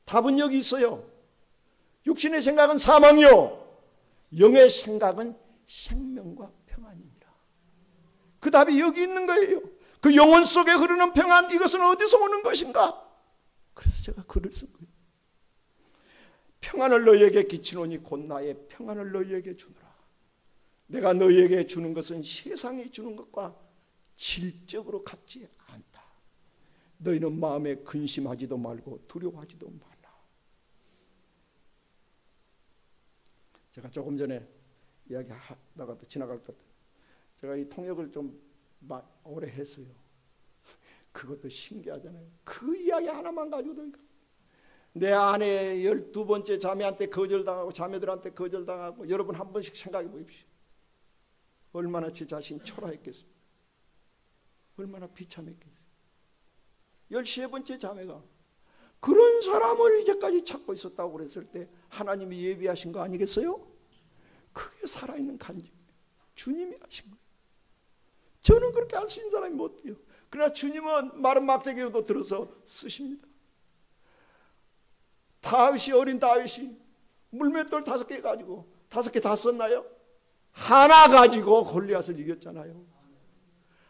답은 여기 있어요. 육신의 생각은 사망이요, 영의 생각은 생명과 평안이니라. 그 답이 여기 있는 거예요. 그 영혼 속에 흐르는 평안, 이것은 어디서 오는 것인가? 그래서 제가 글을 쓴 거예요. 평안을 너희에게 끼치노니 곧 나의 평안을 너희에게 주노라. 내가 너희에게 주는 것은 세상이 주는 것과 질적으로 같지 않다. 너희는 마음에 근심하지도 말고 두려워하지도 말라. 제가 조금 전에 이야기하다가 또 지나갈 것 같아요. 제가 이 통역을 좀 오래 했어요. 그것도 신기하잖아요. 그 이야기 하나만 가지고도 내 아내 12번째 자매한테 거절당하고 자매들한테 거절당하고, 여러분 한 번씩 생각해 보십시오. 얼마나 제 자신이 초라했겠습니까? 얼마나 비참했겠어요. 13번째 자매가 그런 사람을 이제까지 찾고 있었다고 그랬을 때 하나님이 예비하신 거 아니겠어요? 그게 살아있는 간증이에요. 주님이 하신 거예요. 저는 그렇게 할 수 있는 사람이 못 돼요. 그러나 주님은 마른 막대기로도 들어서 쓰십니다. 다윗이, 어린 다윗이 물맷돌 5개 가지고, 5개 다 썼나요? 하나 가지고 골리앗을 이겼잖아요.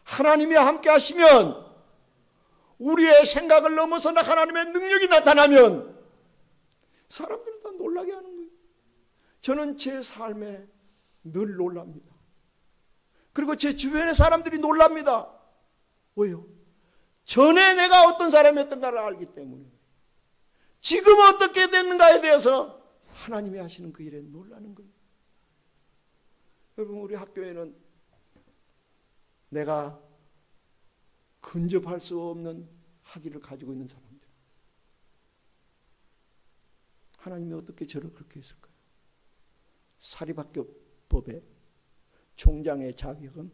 하나님이 함께 하시면, 우리의 생각을 넘어서는 하나님의 능력이 나타나면 사람들을 다 놀라게 하는 거예요. 저는 제 삶에 늘 놀랍니다. 그리고 제 주변의 사람들이 놀랍니다. 왜요? 전에 내가 어떤 사람이었던가를 알기 때문에, 지금 어떻게 됐는가에 대해서 하나님이 하시는 그 일에 놀라는 거예요. 여러분, 우리 학교에는 내가 근접할 수 없는 학위를 가지고 있는 사람들, 하나님이 어떻게 저를 그렇게 했을까요? 사립학교법에 총장의 자격은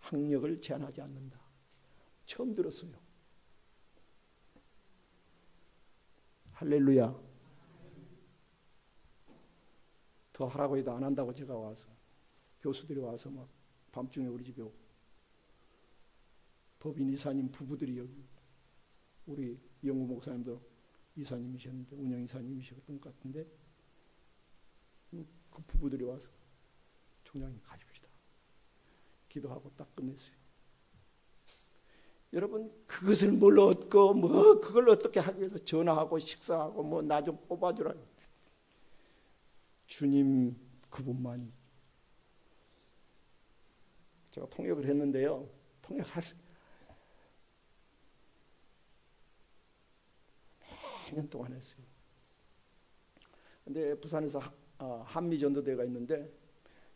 학력을 제한하지 않는다. 처음 들었어요. 할렐루야. 더 하라고 해도 안 한다고 제가 와서, 교수들이 와서 막 밤중에 우리 집에 오고, 법인 이사님 부부들이 여기, 우리 영우 목사님도 이사님이셨는데, 운영 이사님이셨던 것 같은데, 그 부부들이 와서 총장님 가십시다. 기도하고 딱 끝냈어요. 여러분, 그것을 뭘 얻고 뭐 그걸 어떻게 하기 위해서 전화하고 식사하고 뭐 나 좀 뽑아주라. 주님 그분만이. 제가 통역을 했는데요. 통역할 수 몇 년 동안 했어요. 근데 부산에서 한미전도대가 있는데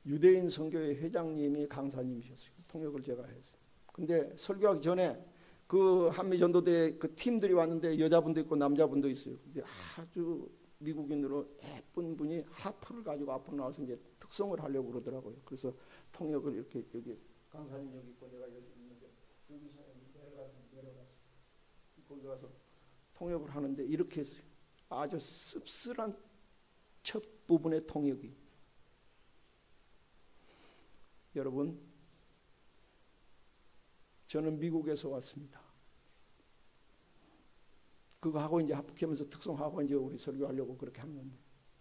유대인 선교회 회장님이 강사님이셨어요. 통역을 제가 했어요. 근데 설교하기 전에 그 한미전도대 그 팀들이 왔는데 여자분도 있고 남자분도 있어요. 근데 아주 미국인으로 예쁜 분이 하프를 가지고 앞으로 나와서 이제 특성을 하려고 그러더라고요. 그래서 통역을 이렇게, 여기 강사님 여기 있고 내가 여기 있는데 거기 가서 통역을 하는데 이렇게 했어요. 아주 씁쓸한 첫 부분의 통역이. 여러분, 저는 미국에서 왔습니다. 그거 하고 이제 합격하면서 특성하고 이제 우리 설교하려고 그렇게 하는 건데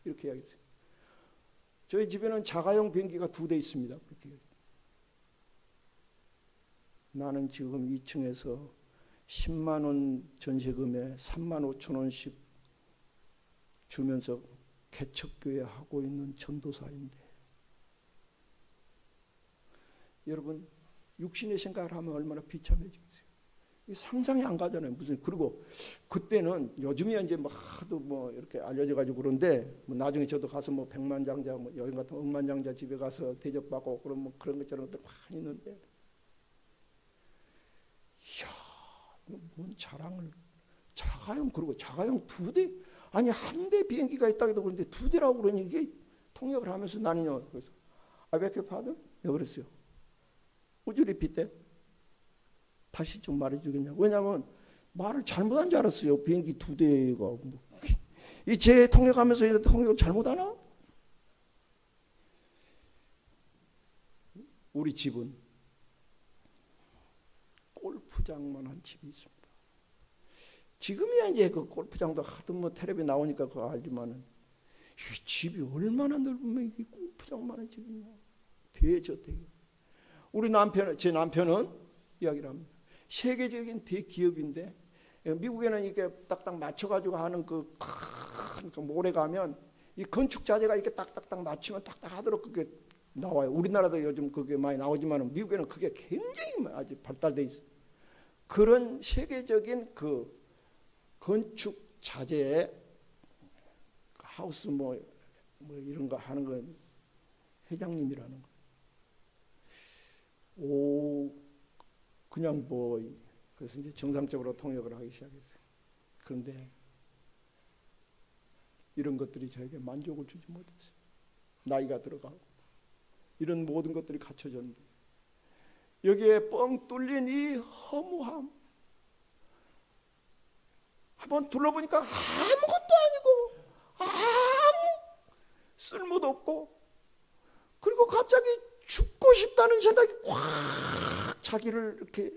이렇게 이야기했어요. 저희 집에는 자가용 비행기가 2대 있습니다. 그렇게. 나는 지금 2층에서 10만 원 전세금에 3만 5천 원씩 주면서 개척교회 하고 있는 전도사인데, 여러분 육신의 생각을 하면 얼마나 비참해지겠어요. 상상이 안 가잖아요. 무슨. 그리고 그때는 요즘이야 이제 뭐 하도 뭐 이렇게 알려져 가지고 그런데 뭐 나중에 저도 가서 뭐 백만장자 뭐 여행 같은 억만장자 집에 가서 대접받고 그런 뭐 그런 것처럼 것들 많이 있는데, 이야, 뭔 자랑을. 자가용, 그리고 자가용 2대, 아니 1대 비행기가 있다기도 그런데 2대라고 그러니 이게 통역을 하면서 나는요. 그래서 I beg your pardon? 내가 그랬어요. Would you repeat that? 다시 좀 말해주겠냐고. 왜냐하면 말을 잘못한 줄 알았어요. 비행기 2대가 이 제 통역하면서 통역을 잘못하나? 우리 집은 골프장만한 집이 있습니다. 지금이야 이제 그 골프장도 하도 뭐 텔레비에 나오니까 그거 알지만은 이 집이 얼마나 넓으면 이게 골프장만한 집이냐. 대저택. 우리 남편, 제 남편은 이야기를 합니다. 세계적인 대기업인데 미국에는 이렇게 딱딱 맞춰가지고 하는 그 큰 모래 가면 이 건축 자재가 이렇게 딱딱딱 맞추면 딱딱 하도록 그게 나와요. 우리나라도 요즘 그게 많이 나오지만 미국에는 그게 굉장히 아주 발달돼 있어요. 그런 세계적인 그 건축 자재 하우스 뭐 이런 거 하는 건 회장님이라는 거. 오, 그냥 뭐 그래서 이제 정상적으로 통역을 하기 시작했어요. 그런데 이런 것들이 저에게 만족을 주지 못했어요. 나이가 들어가고 이런 모든 것들이 갖춰졌는데 여기에 뻥 뚫린 이 허무함, 한번 둘러보니까 아무것도 아니고 아무 쓸모도 없고, 그리고 갑자기 죽고 싶다는 생각이 꽉 자기를 이렇게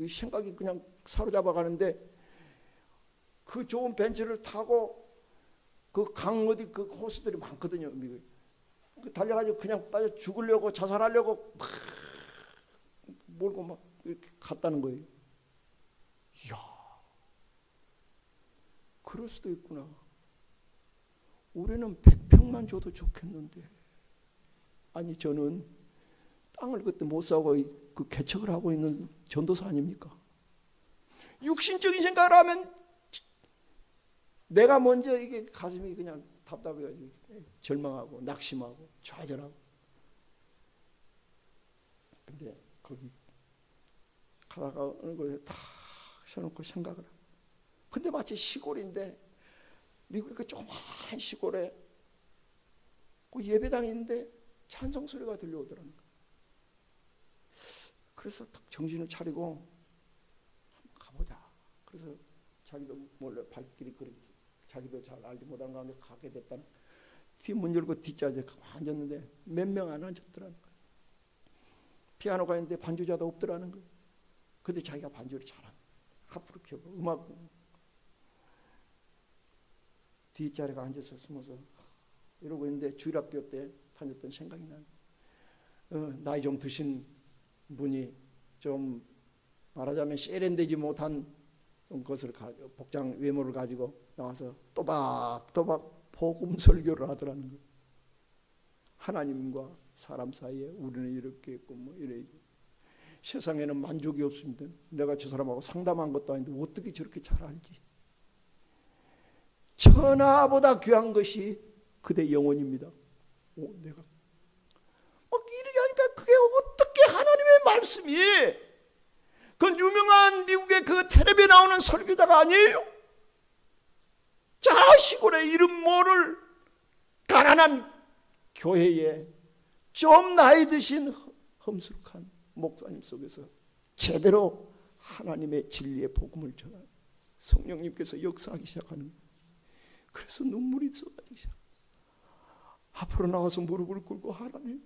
생각이 그냥 사로잡아 가는데, 그 좋은 벤츠를 타고 그 강 어디 그 호수들이 많거든요. 미국에. 달려가지고 그냥 빠져 죽으려고 자살하려고 막 몰고 막 이렇게 갔다는 거예요. 이야, 그럴 수도 있구나. 우리는 100평만 줘도 좋겠는데, 아니 저는 땅을 그때 못 사고 그 개척을 하고 있는 전도사 아닙니까? 육신적인 생각을 하면 내가 먼저 이게 가슴이 그냥 답답해가지고 절망하고 낙심하고 좌절하고. 근데 거기 가다가 어느 곳에 탁 서놓고 생각을 하고, 근데 마치 시골인데 미국의 그 조그만 시골에 그 예배당이 있는데 찬송 소리가 들려오더라는 거예요. 그래서 딱 정신을 차리고 한번 가보자. 그래서 자기도 몰래 발길이 그렇게 자기도 잘 알지 못한 가운데 가게 됐다는, 뒷문 열고 뒷자리에 가만히 앉았는데 몇 명 안 앉았더라는 거예요. 피아노가 있는데 반주자도 없더라는 거예요. 근데 자기가 반주를 잘하는, 앞으로 켜고 음악 뒷자리가 앉아서 숨어서 이러고 있는데 주일학교 때 다녔던 생각이 나요. 나이 좀 드신 분이 좀 말하자면 세련되지 못한 것을 복장 외모를 가지고 나와서 또박또박 복음 설교를 하더라는 거예요. 하나님과 사람 사이에 우리는 이렇게 있고 뭐 이래. 세상에는 만족이 없습니다. 내가 저 사람하고 상담한 것도 아닌데 어떻게 저렇게 잘 알지? 천하보다 귀한 것이 그대 영혼입니다. 내가 막 이렇게 하니까 그게 어떻게 하나님의 말씀이, 그건 유명한 미국의 그 텔레비에 나오는 설교자가 아니에요. 자, 시골에 이름 모를 가난한 교회에 좀 나이 드신 험숙한 목사님 속에서 제대로 하나님의 진리의 복음을 전하는 성령님께서 역사하기 시작하는 거예요. 그래서 눈물이 쏟아지기 시작. 앞으로 나와서 무릎을 꿇고 하나님.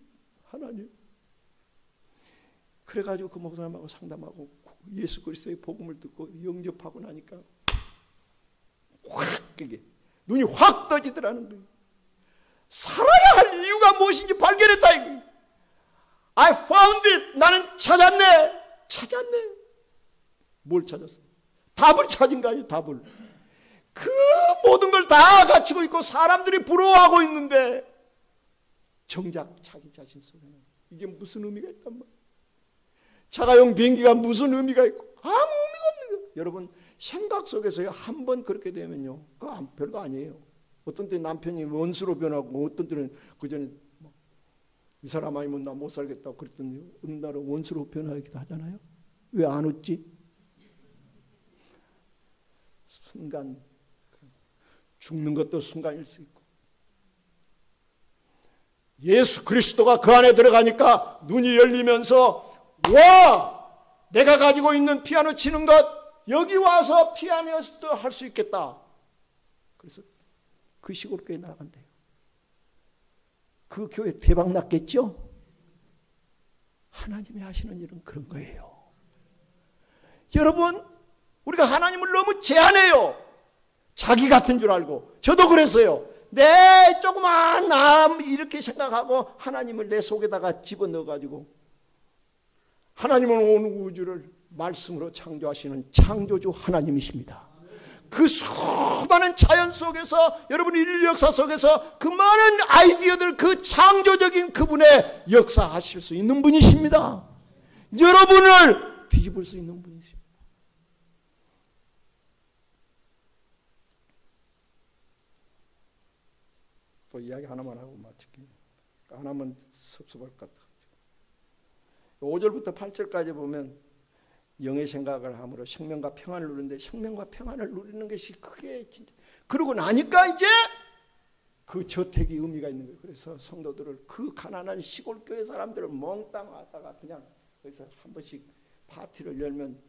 그래가지고 그 목사님하고 상담하고 예수 그리스도의 복음을 듣고 영접하고 나니까 확 이게 눈이 확 떠지더라는 거예요. 살아야 할 이유가 무엇인지 발견했다 이거예요. I found it. 나는 찾았네. 뭘 찾았어? 답을 찾은 거 아니에요. 답을. 그 모든 걸 다 갖추고 있고 사람들이 부러워하고 있는데 정작 자기 자신 속에는 이게 무슨 의미가 있단 말이에요. 자가용 비행기가 무슨 의미가 있고 아무 의미가 없는 거예요. 여러분 생각 속에서요 한번 그렇게 되면요 그거 별거 아니에요. 어떤 때 남편이 원수로 변하고 어떤 때는 그전에 이 사람 아니면 나 못 살겠다고 그랬더니 어느 날은 원수로 변하기도 하잖아요. 왜 안 웃지? 순간 죽는 것도 순간일 수 있고 예수 그리스도가 그 안에 들어가니까 눈이 열리면서 와! 내가 가지고 있는 피아노 치는 것 여기 와서 피아니스트 할 수 있겠다. 그래서 그 시골 교회 나간대요. 그 교회 대박 났겠죠? 하나님이 하시는 일은 그런 거예요. 여러분 우리가 하나님을 너무 제한해요. 자기 같은 줄 알고 저도 그랬어요. 내 조그만 남 이렇게 생각하고 하나님을 내 속에다가 집어넣어가지고 하나님은 온 우주를 말씀으로 창조하시는 창조주 하나님이십니다. 그 수많은 자연 속에서 여러분 인류 역사 속에서 그 많은 아이디어들 그 창조적인 그분의 역사하실 수 있는 분이십니다. 여러분을 뒤집을 수 있는 분이십니다. 또 이야기 하나만 하고 마칠게요. 안 하면 섭섭할 것 같아요. 5절부터 8절까지 보면 영의 생각을 함으로 생명과 평안을 누리는데 생명과 평안을 누리는 것이 크게 진짜 그러고 나니까 이제 그 저택이 의미가 있는 거예요. 그래서 성도들을 그 가난한 시골 교회 사람들을 몽땅 왔다가 그냥 거기서 한 번씩 파티를 열면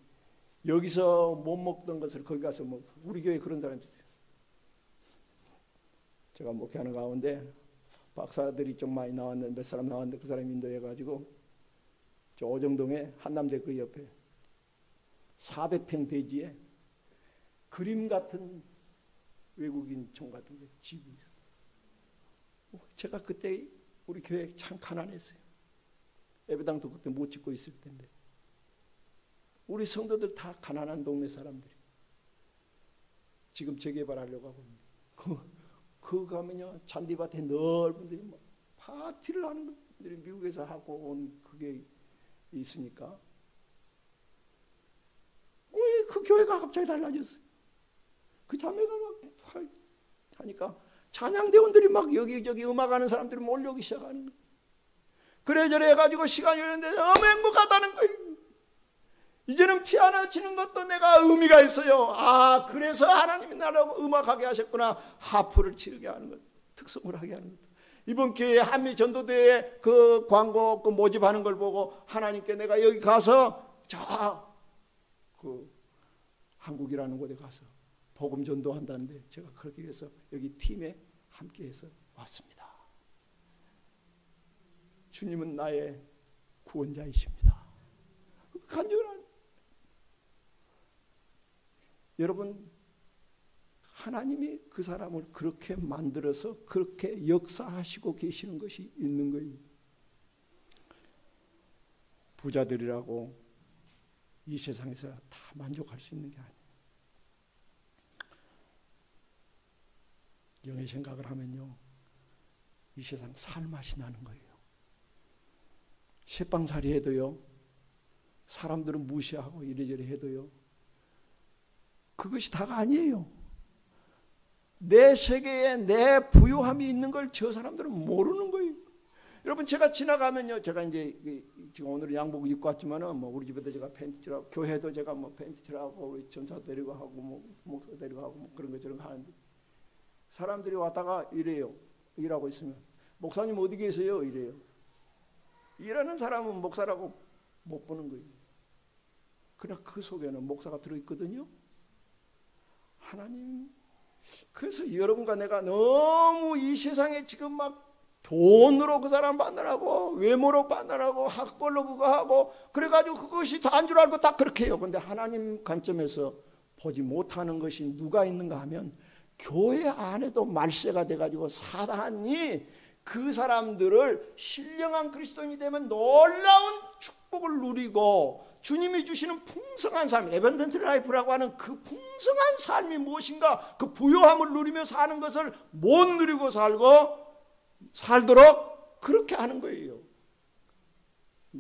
여기서 못 먹던 것을 거기 가서 먹고 우리 교회 그런 사람이 있어요. 제가 목회하는 가운데 박사들이 좀 많이 나왔는데 몇 사람 나왔는데 그 사람이 인도해가지고 저 오정동에 한남대 그 옆에 400평 대지에 그림 같은 외국인 촌 같은 게 집이 있어요. 제가 그때 우리 교회 참 가난했어요. 예배당도 그때 못 짓고 있을 텐데 우리 성도들 다 가난한 동네 사람들이 지금 재개발하려고 하고 있는데 그 가면요 잔디밭에 넓은 데막 파티를 하는 분들이 미국에서 하고 온 그게 있으니까 그 교회가 갑자기 달라졌어요. 그 자매가 막 하니까 찬양대원들이 막 여기저기 음악하는 사람들이 몰려오기 시작하는 거예요. 그래저래 해가지고 시간이 흐르는데 너무 행복하다는 거예요. 이제는 피아노 치는 것도 내가 의미가 있어요. 아 그래서 하나님이 나를 음악하게 하셨구나. 하프를 치르게 하는 것, 특성을 하게 하는 것. 이번 기회에 한미전도대회 그 광고 그 모집하는 걸 보고 하나님께 내가 여기 가서 그 한국이라는 곳에 가서 복음 전도한다는데 제가 그렇게 해서 여기 팀에 함께해서 왔습니다. 주님은 나의 구원자이십니다. 간절한 여러분 하나님이 그 사람을 그렇게 만들어서 그렇게 역사하시고 계시는 것이 있는 거예요. 부자들이라고 이 세상에서 다 만족할 수 있는 게 아니에요. 영의 생각을 하면요 이 세상 살맛이 나는 거예요. 쇠빵살이 해도요 사람들은 무시하고 이래저래 해도요 그것이 다가 아니에요. 내 세계에 내 부유함이 있는 걸 저 사람들은 모르는 거예요. 여러분 제가 지나가면요 제가 이제 지금 오늘 양복 입고 왔지만은 뭐 우리 집에도 제가 팬티를 하고 교회도 제가 뭐 팬티를 하고 우리 전사 데리고 하고 뭐 목사 데리고 하고 뭐 그런 거 저런 거 하는데 사람들이 왔다가 이래요. 일하고 있으면 목사님 어디 계세요? 이래요. 일하는 사람은 목사라고 못 보는 거예요. 그러나 그 속에는 목사가 들어있거든요. 하나님, 그래서 여러분과 내가 너무 이 세상에 지금 막 돈으로 그 사람 판단하고 외모로 판단하고 학벌로 그거 하고 그래가지고 그것이 다인 줄 알고 다 그렇게 해요. 근데 하나님 관점에서 보지 못하는 것이 누가 있는가 하면 교회 안에도 말세가 돼가지고 사단이 그 사람들을 신령한 그리스도인이 되면 놀라운 축복을 누리고 주님이 주시는 풍성한 삶, 에번던트 라이프라고 하는 그 풍성한 삶이 무엇인가, 그 부요함을 누리며 사는 것을 못 누리고 살도록 그렇게 하는 거예요.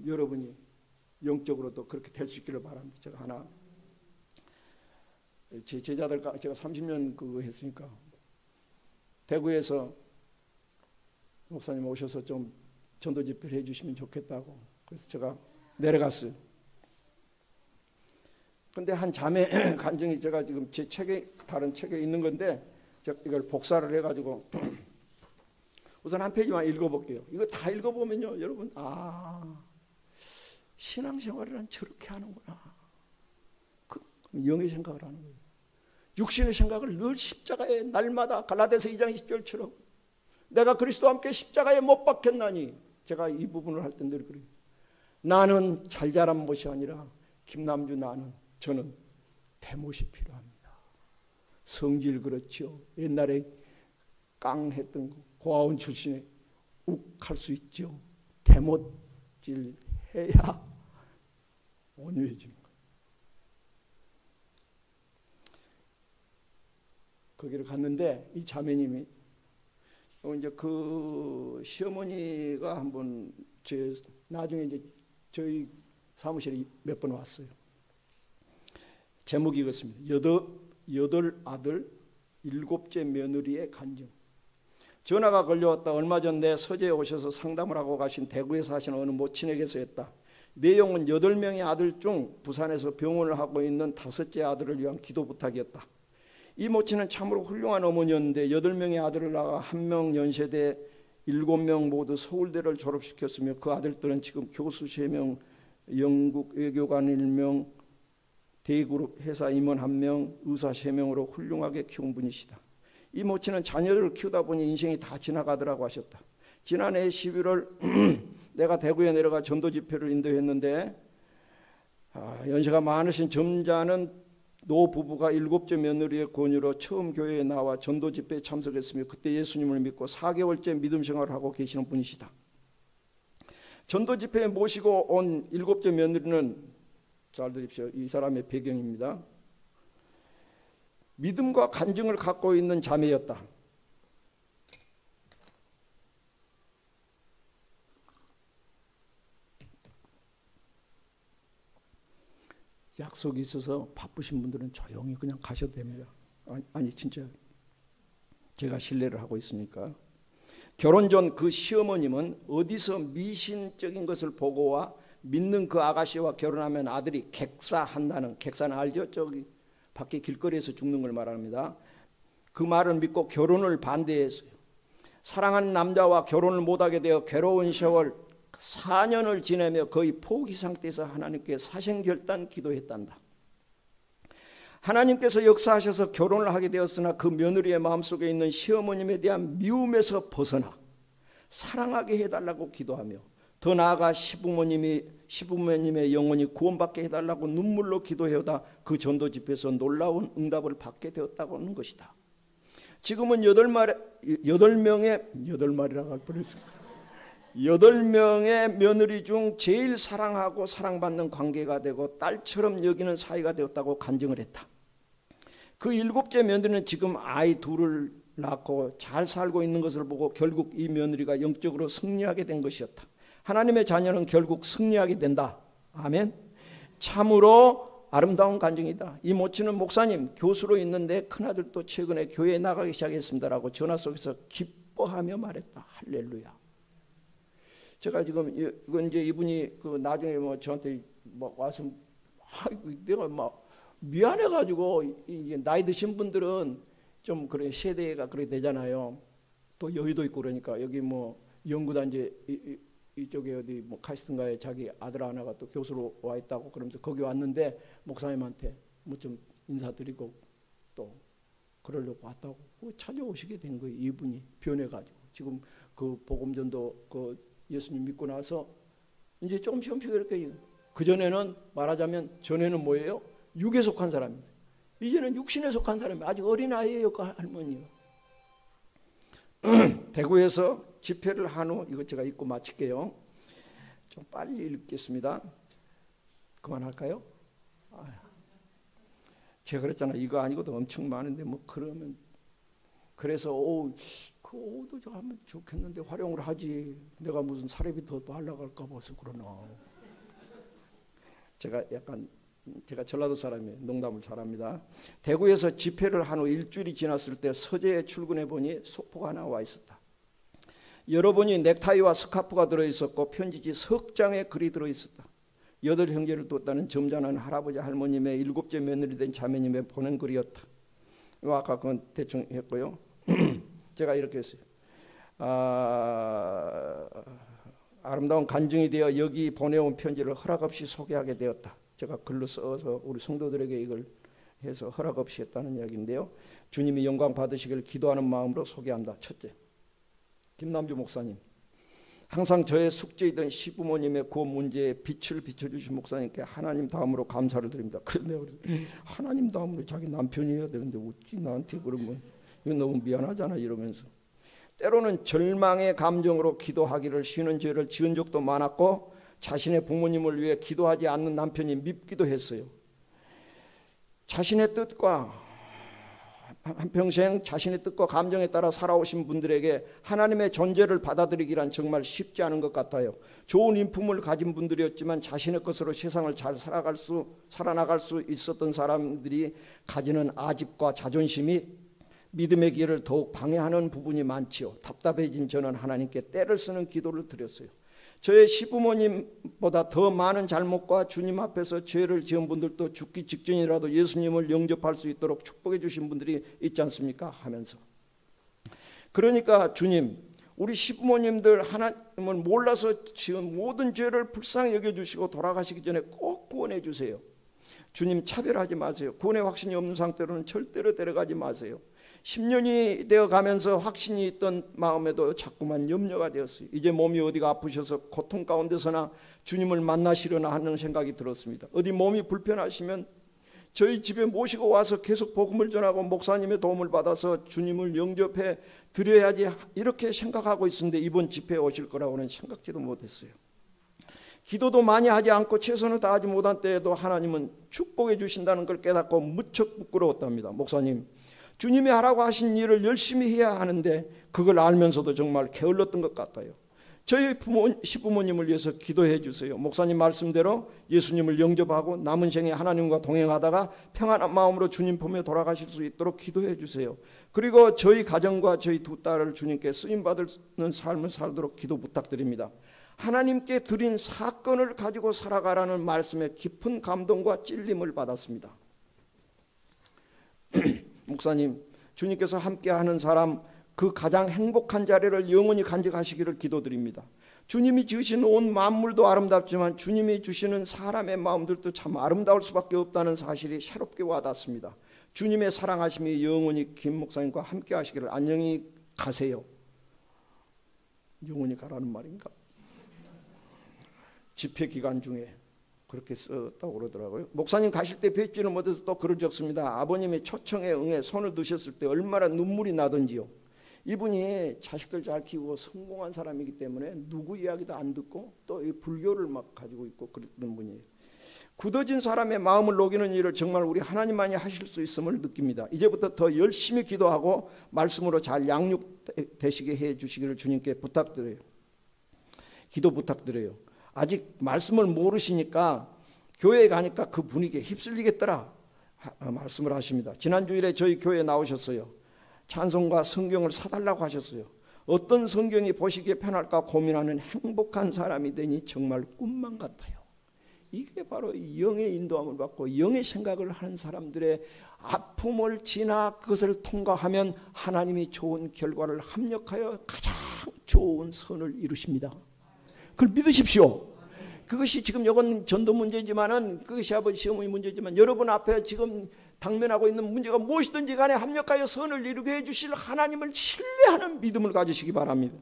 여러분이 영적으로도 그렇게 될 수 있기를 바랍니다. 제가 하나, 제 제자들, 제가 30년 그거 했으니까 대구에서 목사님 오셔서 좀 전도 집회를 해주시면 좋겠다고, 그래서 제가 내려갔어요. 근데 한 자매 간증이 제가 지금 제 책에, 다른 책에 있는 건데 제가 이걸 복사를 해가지고 우선 한 페이지만 읽어볼게요. 이거 다 읽어보면요, 여러분, 신앙생활이란 저렇게 하는구나. 그 영의 생각을 하는 거예요. 육신의 생각을 늘 십자가에 날마다 갈라디아서 2장 20절처럼 내가 그리스도와 함께 십자가에 못 박혔나니, 제가 이 부분을 할 때 늘 그래요. 나는 잘 자란 못이 아니라 김남주 저는 대못이 필요합니다. 성질 그렇죠. 옛날에 깡했던 고아원 출신에 욱할 수 있죠. 대못질 해야 온유해지는 거예요. 거기를 갔는데 이 자매님이 이제 그 시어머니가 한번 나중에 이제 저희 사무실에 몇 번 왔어요. 제목이 이렇습니다. 여덟 아들 7째 며느리의 간증. 전화가 걸려왔다. 얼마 전 내 서재에 오셔서 상담을 하고 가신 대구에 사시는 어느 모친에게서 했다. 내용은 8명의 아들 중 부산에서 병원을 하고 있는 5째 아들을 위한 기도 부탁이었다. 이 모친은 참으로 훌륭한 어머니였는데 8명의 아들을 낳아 1명 연세대, 7명 모두 서울대를 졸업시켰으며 그 아들들은 지금 교수 3명, 영국 외교관 1명, 대그룹 회사 임원 1명, 의사 3명으로 훌륭하게 키운 분이시다. 이 모친은 자녀를 키우다 보니 인생이 다 지나가더라고 하셨다. 지난해 11월 내가 대구에 내려가 전도 집회를 인도했는데 연세가 많으신 점잖은 노부부가 7째 며느리의 권유로 처음 교회에 나와 전도 집회에 참석했으며 그때 예수님을 믿고 4개월째 믿음 생활을 하고 계시는 분이시다. 전도 집회에 모시고 온 7째 며느리는, 잘 들으십시오, 이 사람의 배경입니다. 믿음과 간증을 갖고 있는 자매였다. 약속이 있어서 바쁘신 분들은 조용히 그냥 가셔도 됩니다. 아니 진짜 제가 신뢰를 하고 있으니까. 결혼 전 그 시어머님은 어디서 미신적인 것을 보고 와 믿는 그 아가씨와 결혼하면 아들이 객사한다는, 객사는 알죠? 저기 밖에 길거리에서 죽는 걸 말합니다. 그 말을 믿고 결혼을 반대했어요. 사랑하는 남자와 결혼을 못하게 되어 괴로운 세월 4년을 지내며 거의 포기 상태에서 하나님께 사생결단 기도했단다. 하나님께서 역사하셔서 결혼을 하게 되었으나 그 며느리의 마음속에 있는 시어머님에 대한 미움에서 벗어나 사랑하게 해달라고 기도하며 더 나아가 시부모님의 영혼이 구원받게 해달라고 눈물로 기도해오다 그 전도 집회에서 놀라운 응답을 받게 되었다고 하는 것이다. 지금은 8마리라고 할 뻔했습니다. 8명의 며느리 중 제일 사랑하고 사랑받는 관계가 되고 딸처럼 여기는 사이가 되었다고 간증을 했다. 그 7째 며느리는 지금 아이 2을 낳고 잘 살고 있는 것을 보고 결국 이 며느리가 영적으로 승리하게 된 것이었다. 하나님의 자녀는 결국 승리하게 된다. 아멘. 참으로 아름다운 간증이다. 이 모친은 목사님, 교수로 있는데 큰아들도 최근에 교회에 나가기 시작했습니다라고 전화 속에서 기뻐하며 말했다. 할렐루야. 제가 지금 이건 이제 이분이 그 나중에 뭐 저한테 뭐 와서 내가 막 미안해가지고, 이게 나이 드신 분들은 좀 그런 세대가 그렇게 되잖아요. 또 여유도 있고 그러니까 여기 뭐 연구단지 이쪽에 어디 뭐 카이스트인가에 자기 아들 하나가 또 교수로 와 있다고 그러면서 거기 왔는데 목사님한테 뭐 좀 인사드리고 또 그러려고 왔다고 찾아오시게 된 거예요. 이분이 변해가지고 지금 그 복음전도 그 예수님 믿고 나서 이제 조금씩 이렇게, 그전에는 말하자면 전에는 뭐예요? 육에 속한 사람이에요. 이제는 육신에 속한 사람이 아직 어린아이예요. 그 할머니가. 대구에서 집회를 한 후, 이거 제가 읽고 마칠게요. 좀 빨리 읽겠습니다. 그만할까요? 제가 그랬잖아요. 이거 아니고도 엄청 많은데 뭐 그러면, 그래서 그 오도 좀 하면 좋겠는데 활용을 하지. 내가 무슨 사례비 더 날라갈까 봐서 그러나. 제가 전라도 사람이에요. 농담을 잘합니다. 대구에서 집회를 한 후 일주일이 지났을 때 서재에 출근해 보니 소포가 나와 있었다. 열어보니 넥타이와 스카프가 들어있었고 편지지 석 장의 글이 들어있었다. 8 형제를 뒀다는 점잖은 할아버지 할머님의 7째 며느리 된 자매님의 보낸 글이었다. 아까 그건 대충 했고요. 제가 이렇게 했어요. 아름다운 간증이 되어 여기 보내온 편지를 허락 없이 소개하게 되었다. 제가 글로 써서 우리 성도들에게 이걸 해서 허락 없이 했다는 이야기인데요. 주님이 영광 받으시길 기도하는 마음으로 소개한다. 첫째, 김남주 목사님. 항상 저의 숙제이던 시부모님의 그 문제에 빛을 비춰주신 목사님께 하나님 다음으로 감사를 드립니다. 그런데 하나님 다음으로 자기 남편이어야 되는데 어찌 나한테 그러면 이거 너무 미안하잖아 이러면서. 때로는 절망의 감정으로 기도하기를 쉬는 죄를 지은 적도 많았고 자신의 부모님을 위해 기도하지 않는 남편이 밉기도 했어요. 자신의 뜻과 한평생 자신의 뜻과 감정에 따라 살아오신 분들에게 하나님의 존재를 받아들이기란 정말 쉽지 않은 것 같아요. 좋은 인품을 가진 분들이었지만 자신의 것으로 세상을 잘 살아나갈 수 있었던 사람들이 가지는 아집과 자존심이 믿음의 길을 더욱 방해하는 부분이 많지요. 답답해진 저는 하나님께 때를 쓰는 기도를 드렸어요. 저의 시부모님보다 더 많은 잘못과 주님 앞에서 죄를 지은 분들도 죽기 직전이라도 예수님을 영접할 수 있도록 축복해 주신 분들이 있지 않습니까? 하면서, 그러니까 주님, 우리 시부모님들 하나님을 몰라서 지은 모든 죄를 불쌍히 여겨주시고 돌아가시기 전에 꼭 구원해 주세요. 주님, 차별하지 마세요. 구원의 확신이 없는 상태로는 절대로 데려가지 마세요. 10년이 되어 가면서 확신이 있던 마음에도 자꾸만 염려가 되었어요. 이제 몸이 어디가 아프셔서 고통 가운데서나 주님을 만나시려나 하는 생각이 들었습니다. 어디 몸이 불편하시면 저희 집에 모시고 와서 계속 복음을 전하고 목사님의 도움을 받아서 주님을 영접해 드려야지, 이렇게 생각하고 있었는데 이번 집회에 오실 거라고는 생각지도 못했어요. 기도도 많이 하지 않고 최선을 다하지 못한 때에도 하나님은 축복해 주신다는 걸 깨닫고 무척 부끄러웠답니다. 목사님, 주님이 하라고 하신 일을 열심히 해야 하는데 그걸 알면서도 정말 게을렀던 것 같아요. 저희 시부모님을 위해서 기도해 주세요. 목사님 말씀대로 예수님을 영접하고 남은 생에 하나님과 동행하다가 평안한 마음으로 주님 품에 돌아가실 수 있도록 기도해 주세요. 그리고 저희 가정과 저희 2 딸을 주님께 쓰임받는 삶을 살도록 기도 부탁드립니다. 하나님께 드린 사건을 가지고 살아가라는 말씀에 깊은 감동과 찔림을 받았습니다. 목사님, 주님께서 함께하는 사람, 그 가장 행복한 자리를 영원히 간직하시기를 기도드립니다. 주님이 지으신 온 만물도 아름답지만 주님이 주시는 사람의 마음들도 참 아름다울 수밖에 없다는 사실이 새롭게 와닿습니다. 주님의 사랑하심이 영원히 김 목사님과 함께하시기를. 안녕히 가세요. 영원히 가라는 말인가? 집회 기간 중에 그렇게 썼다고 그러더라고요. 목사님 가실 때 뵙지는 못해서 또 글을 적습니다. 아버님이 초청에 응해 손을 드셨을 때 얼마나 눈물이 나던지요. 이분이 자식들 잘 키우고 성공한 사람이기 때문에 누구 이야기도 안 듣고 또 이 불교를 막 가지고 있고 그랬던 분이에요. 굳어진 사람의 마음을 녹이는 일을 정말 우리 하나님만이 하실 수 있음을 느낍니다. 이제부터 더 열심히 기도하고 말씀으로 잘 양육되시게 해 주시기를 주님께 부탁드려요. 기도 부탁드려요. 아직 말씀을 모르시니까 교회에 가니까 그 분위기에 휩쓸리겠더라 말씀을 하십니다. 지난 주일에 저희 교회에 나오셨어요. 찬송과 성경을 사달라고 하셨어요. 어떤 성경이 보시기에 편할까 고민하는 행복한 사람이 되니 정말 꿈만 같아요. 이게 바로 영의 인도함을 받고 영의 생각을 하는 사람들의 아픔을 지나 그것을 통과하면 하나님이 좋은 결과를 합력하여 가장 좋은 선을 이루십니다. 그걸 믿으십시오. 그것이 지금 이건 전도 문제지만은 그것이 아버지 시어머니 문제지만 여러분 앞에 지금 당면하고 있는 문제가 무엇이든지 간에 합력하여 선을 이루게 해주실 하나님을 신뢰하는 믿음을 가지시기 바랍니다.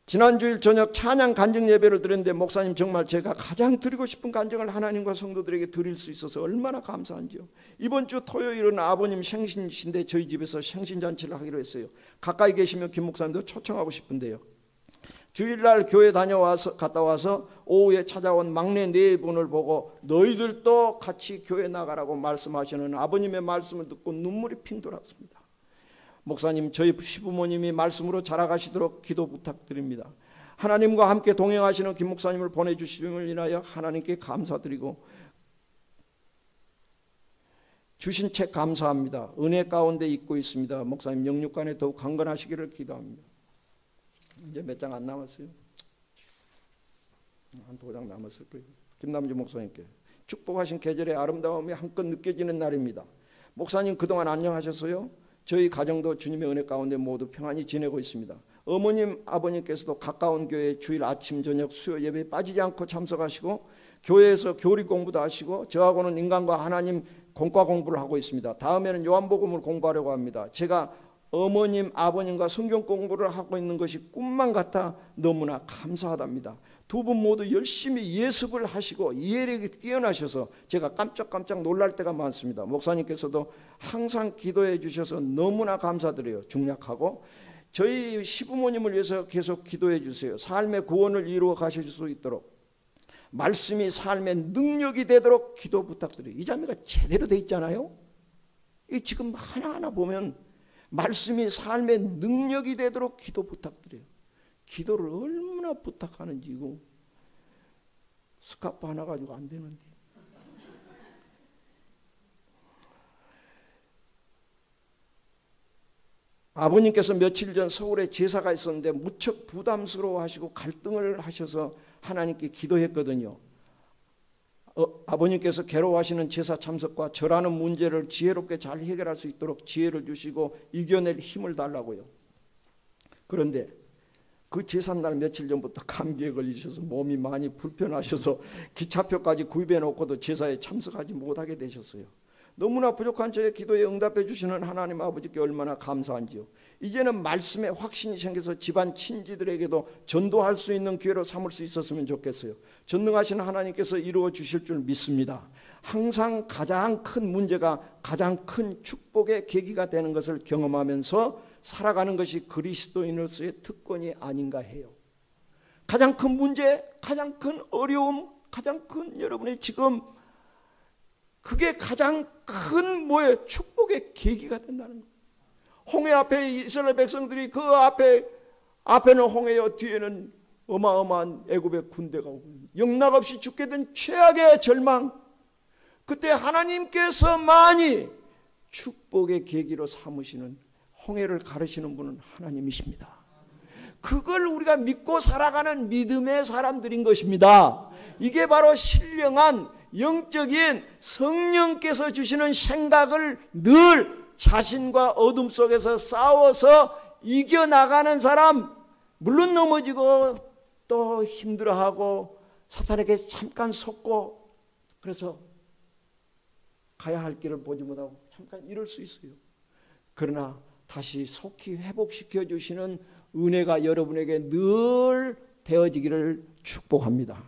지난주일 저녁 찬양 간증 예배를 드렸는데 목사님 정말 제가 가장 드리고 싶은 간증을 하나님과 성도들에게 드릴 수 있어서 얼마나 감사한지요. 이번 주 토요일은 아버님 생신이신데 저희 집에서 생신잔치를 하기로 했어요. 가까이 계시면 김 목사님도 초청하고 싶은데요. 주일날 교회 갔다 와서 오후에 찾아온 막내 네 분을 보고 너희들도 같이 교회 나가라고 말씀하시는 아버님의 말씀을 듣고 눈물이 핑 돌았습니다. 목사님, 저희 시부모님이 말씀으로 자라가시도록 기도 부탁드립니다. 하나님과 함께 동행하시는 김 목사님을 보내주심을 인하여 하나님께 감사드리고 주신 책 감사합니다. 은혜 가운데 있고 있습니다. 목사님 영육간에 더욱 강건하시기를 기도합니다. 이제 몇 장 안 남았어요. 한 2장 남았을 거예요. 김남주 목사님께 축복하신 계절의 아름다움이 한껏 느껴지는 날입니다. 목사님 그동안 안녕하셨어요? 저희 가정도 주님의 은혜 가운데 모두 평안히 지내고 있습니다. 어머님, 아버님께서도 가까운 교회 주일 아침, 저녁 수요 예배에 빠지지 않고 참석하시고 교회에서 교리 공부도 하시고 저하고는 인간과 하나님 공과 공부를 하고 있습니다. 다음에는 요한복음을 공부하려고 합니다. 제가 어머님, 아버님과 성경 공부를 하고 있는 것이 꿈만 같아 너무나 감사하답니다. 두 분 모두 열심히 예습을 하시고 이해력이 뛰어나셔서 제가 깜짝깜짝 놀랄 때가 많습니다. 목사님께서도 항상 기도해 주셔서 너무나 감사드려요. 중약하고 저희 시부모님을 위해서 계속 기도해 주세요. 삶의 구원을 이루어 가실 수 있도록 말씀이 삶의 능력이 되도록 기도 부탁드려요. 이 자매가 제대로 돼 있잖아요. 이 지금 하나하나 보면 말씀이 삶의 능력이 되도록 기도 부탁드려요. 기도를 얼마나 부탁하는지 이거 스카프 하나 가지고 안 되는데. 아버님께서 며칠 전 서울에 제사가 있었는데 무척 부담스러워하시고 갈등을 하셔서 하나님께 기도했거든요. 아버님께서 괴로워하시는 제사 참석과 저라는 문제를 지혜롭게 잘 해결할 수 있도록 지혜를 주시고 이겨낼 힘을 달라고요. 그런데 그 제삿날 며칠 전부터 감기에 걸리셔서 몸이 많이 불편하셔서 기차표까지 구입해 놓고도 제사에 참석하지 못하게 되셨어요. 너무나 부족한 저의 기도에 응답해 주시는 하나님 아버지께 얼마나 감사한지요. 이제는 말씀에 확신이 생겨서 집안 친지들에게도 전도할 수 있는 기회로 삼을 수 있었으면 좋겠어요. 전능하신 하나님께서 이루어 주실 줄 믿습니다. 항상 가장 큰 문제가 가장 큰 축복의 계기가 되는 것을 경험하면서 살아가는 것이 그리스도인으로서의 특권이 아닌가 해요. 가장 큰 문제, 가장 큰 어려움, 가장 큰 여러분의 지금 그게 가장 큰 뭐예요? 축복의 계기가 된다는 거예요. 홍해 앞에 이스라엘 백성들이 그 앞에는 홍해요, 뒤에는 어마어마한 애굽의 군대가 오고 영락없이 죽게 된 최악의 절망. 그때 하나님께서만이 축복의 계기로 삼으시는 홍해를 가르시는 분은 하나님이십니다. 그걸 우리가 믿고 살아가는 믿음의 사람들인 것입니다. 이게 바로 신령한 영적인 성령께서 주시는 생각을 늘 자신과 어둠 속에서 싸워서 이겨나가는 사람, 물론 넘어지고 또 힘들어하고 사탄에게 잠깐 속고 그래서 가야 할 길을 보지 못하고 잠깐 이럴 수 있어요. 그러나 다시 속히 회복시켜 주시는 은혜가 여러분에게 늘 되어지기를 축복합니다.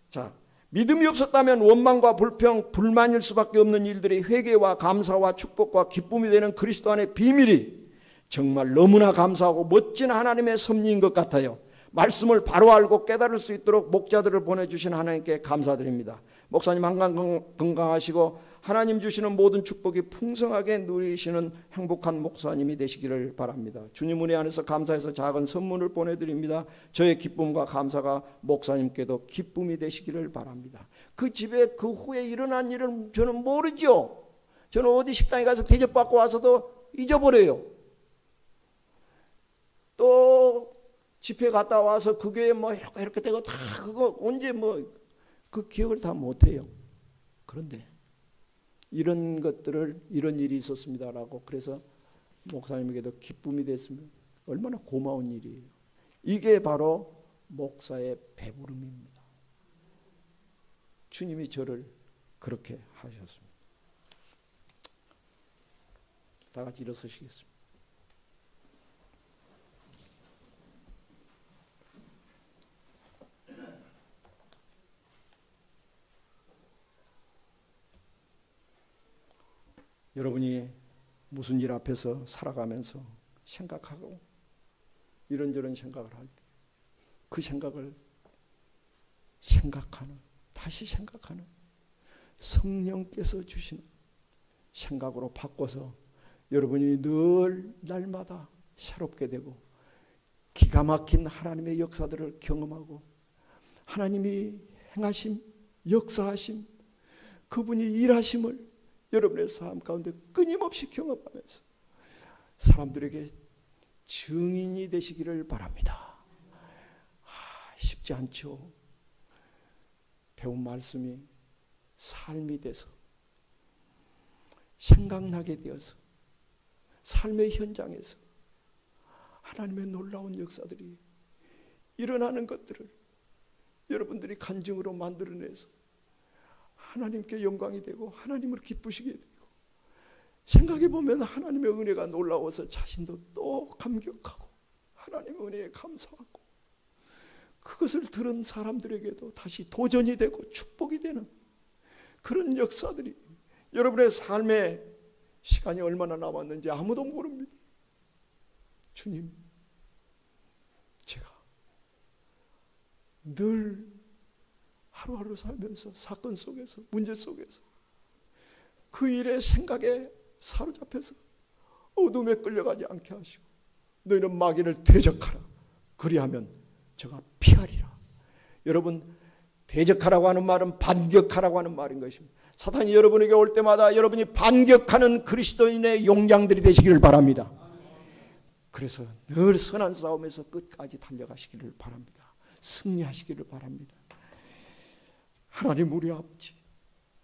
자, 믿음이 없었다면 원망과 불평, 불만일 수밖에 없는 일들이 회개와 감사와 축복과 기쁨이 되는 그리스도 안의 비밀이 정말 너무나 감사하고 멋진 하나님의 섭리인 것 같아요. 말씀을 바로 알고 깨달을 수 있도록 목자들을 보내주신 하나님께 감사드립니다. 목사님 항상 건강하시고 하나님 주시는 모든 축복이 풍성하게 누리시는 행복한 목사님이 되시기를 바랍니다. 주님 은혜 안에서 감사해서 작은 선물을 보내드립니다. 저의 기쁨과 감사가 목사님께도 기쁨이 되시기를 바랍니다. 그 집에 그 후에 일어난 일을 저는 모르죠. 저는 어디 식당에 가서 대접받고 와서도 잊어버려요. 또 집회 갔다 와서 그 교회 뭐 이렇게 되고 다 그거 언제 뭐 그 기억을 다 못해요. 그런데 이런 것들을 이런 일이 있었습니다라고 그래서 목사님에게도 기쁨이 됐으면 얼마나 고마운 일이에요. 이게 바로 목사의 배부름입니다. 주님이 저를 그렇게 하셨습니다. 다 같이 일어서시겠습니다. 여러분이 무슨 일 앞에서 살아가면서 생각하고 이런저런 생각을 할 때 그 생각을 생각하는, 다시 생각하는 성령께서 주시는 생각으로 바꿔서 여러분이 늘 날마다 새롭게 되고 기가 막힌 하나님의 역사들을 경험하고 하나님이 행하심, 역사하심, 그분이 일하심을 여러분의 삶 가운데 끊임없이 경험하면서 사람들에게 증인이 되시기를 바랍니다. 쉽지 않죠. 배운 말씀이 삶이 돼서 생각나게 되어서 삶의 현장에서 하나님의 놀라운 역사들이 일어나는 것들을 여러분들이 간증으로 만들어내서 하나님께 영광이 되고 하나님을 기쁘시게 되고 생각해 보면 하나님의 은혜가 놀라워서 자신도 또 감격하고 하나님의 은혜에 감사하고 그것을 들은 사람들에게도 다시 도전이 되고 축복이 되는 그런 역사들이 여러분의 삶에 시간이 얼마나 남았는지 아무도 모릅니다. 주님, 제가 늘 하루하루 살면서 사건 속에서 문제 속에서 그 일의 생각에 사로잡혀서 어둠에 끌려가지 않게 하시고 너희는 마귀를 대적하라. 그리하면 제가 피하리라. 여러분, 대적하라고 하는 말은 반격하라고 하는 말인 것입니다. 사탄이 여러분에게 올 때마다 여러분이 반격하는 그리스도인의 용량들이 되시기를 바랍니다. 그래서 늘 선한 싸움에서 끝까지 달려가시기를 바랍니다. 승리하시기를 바랍니다. 하나님 우리 아버지,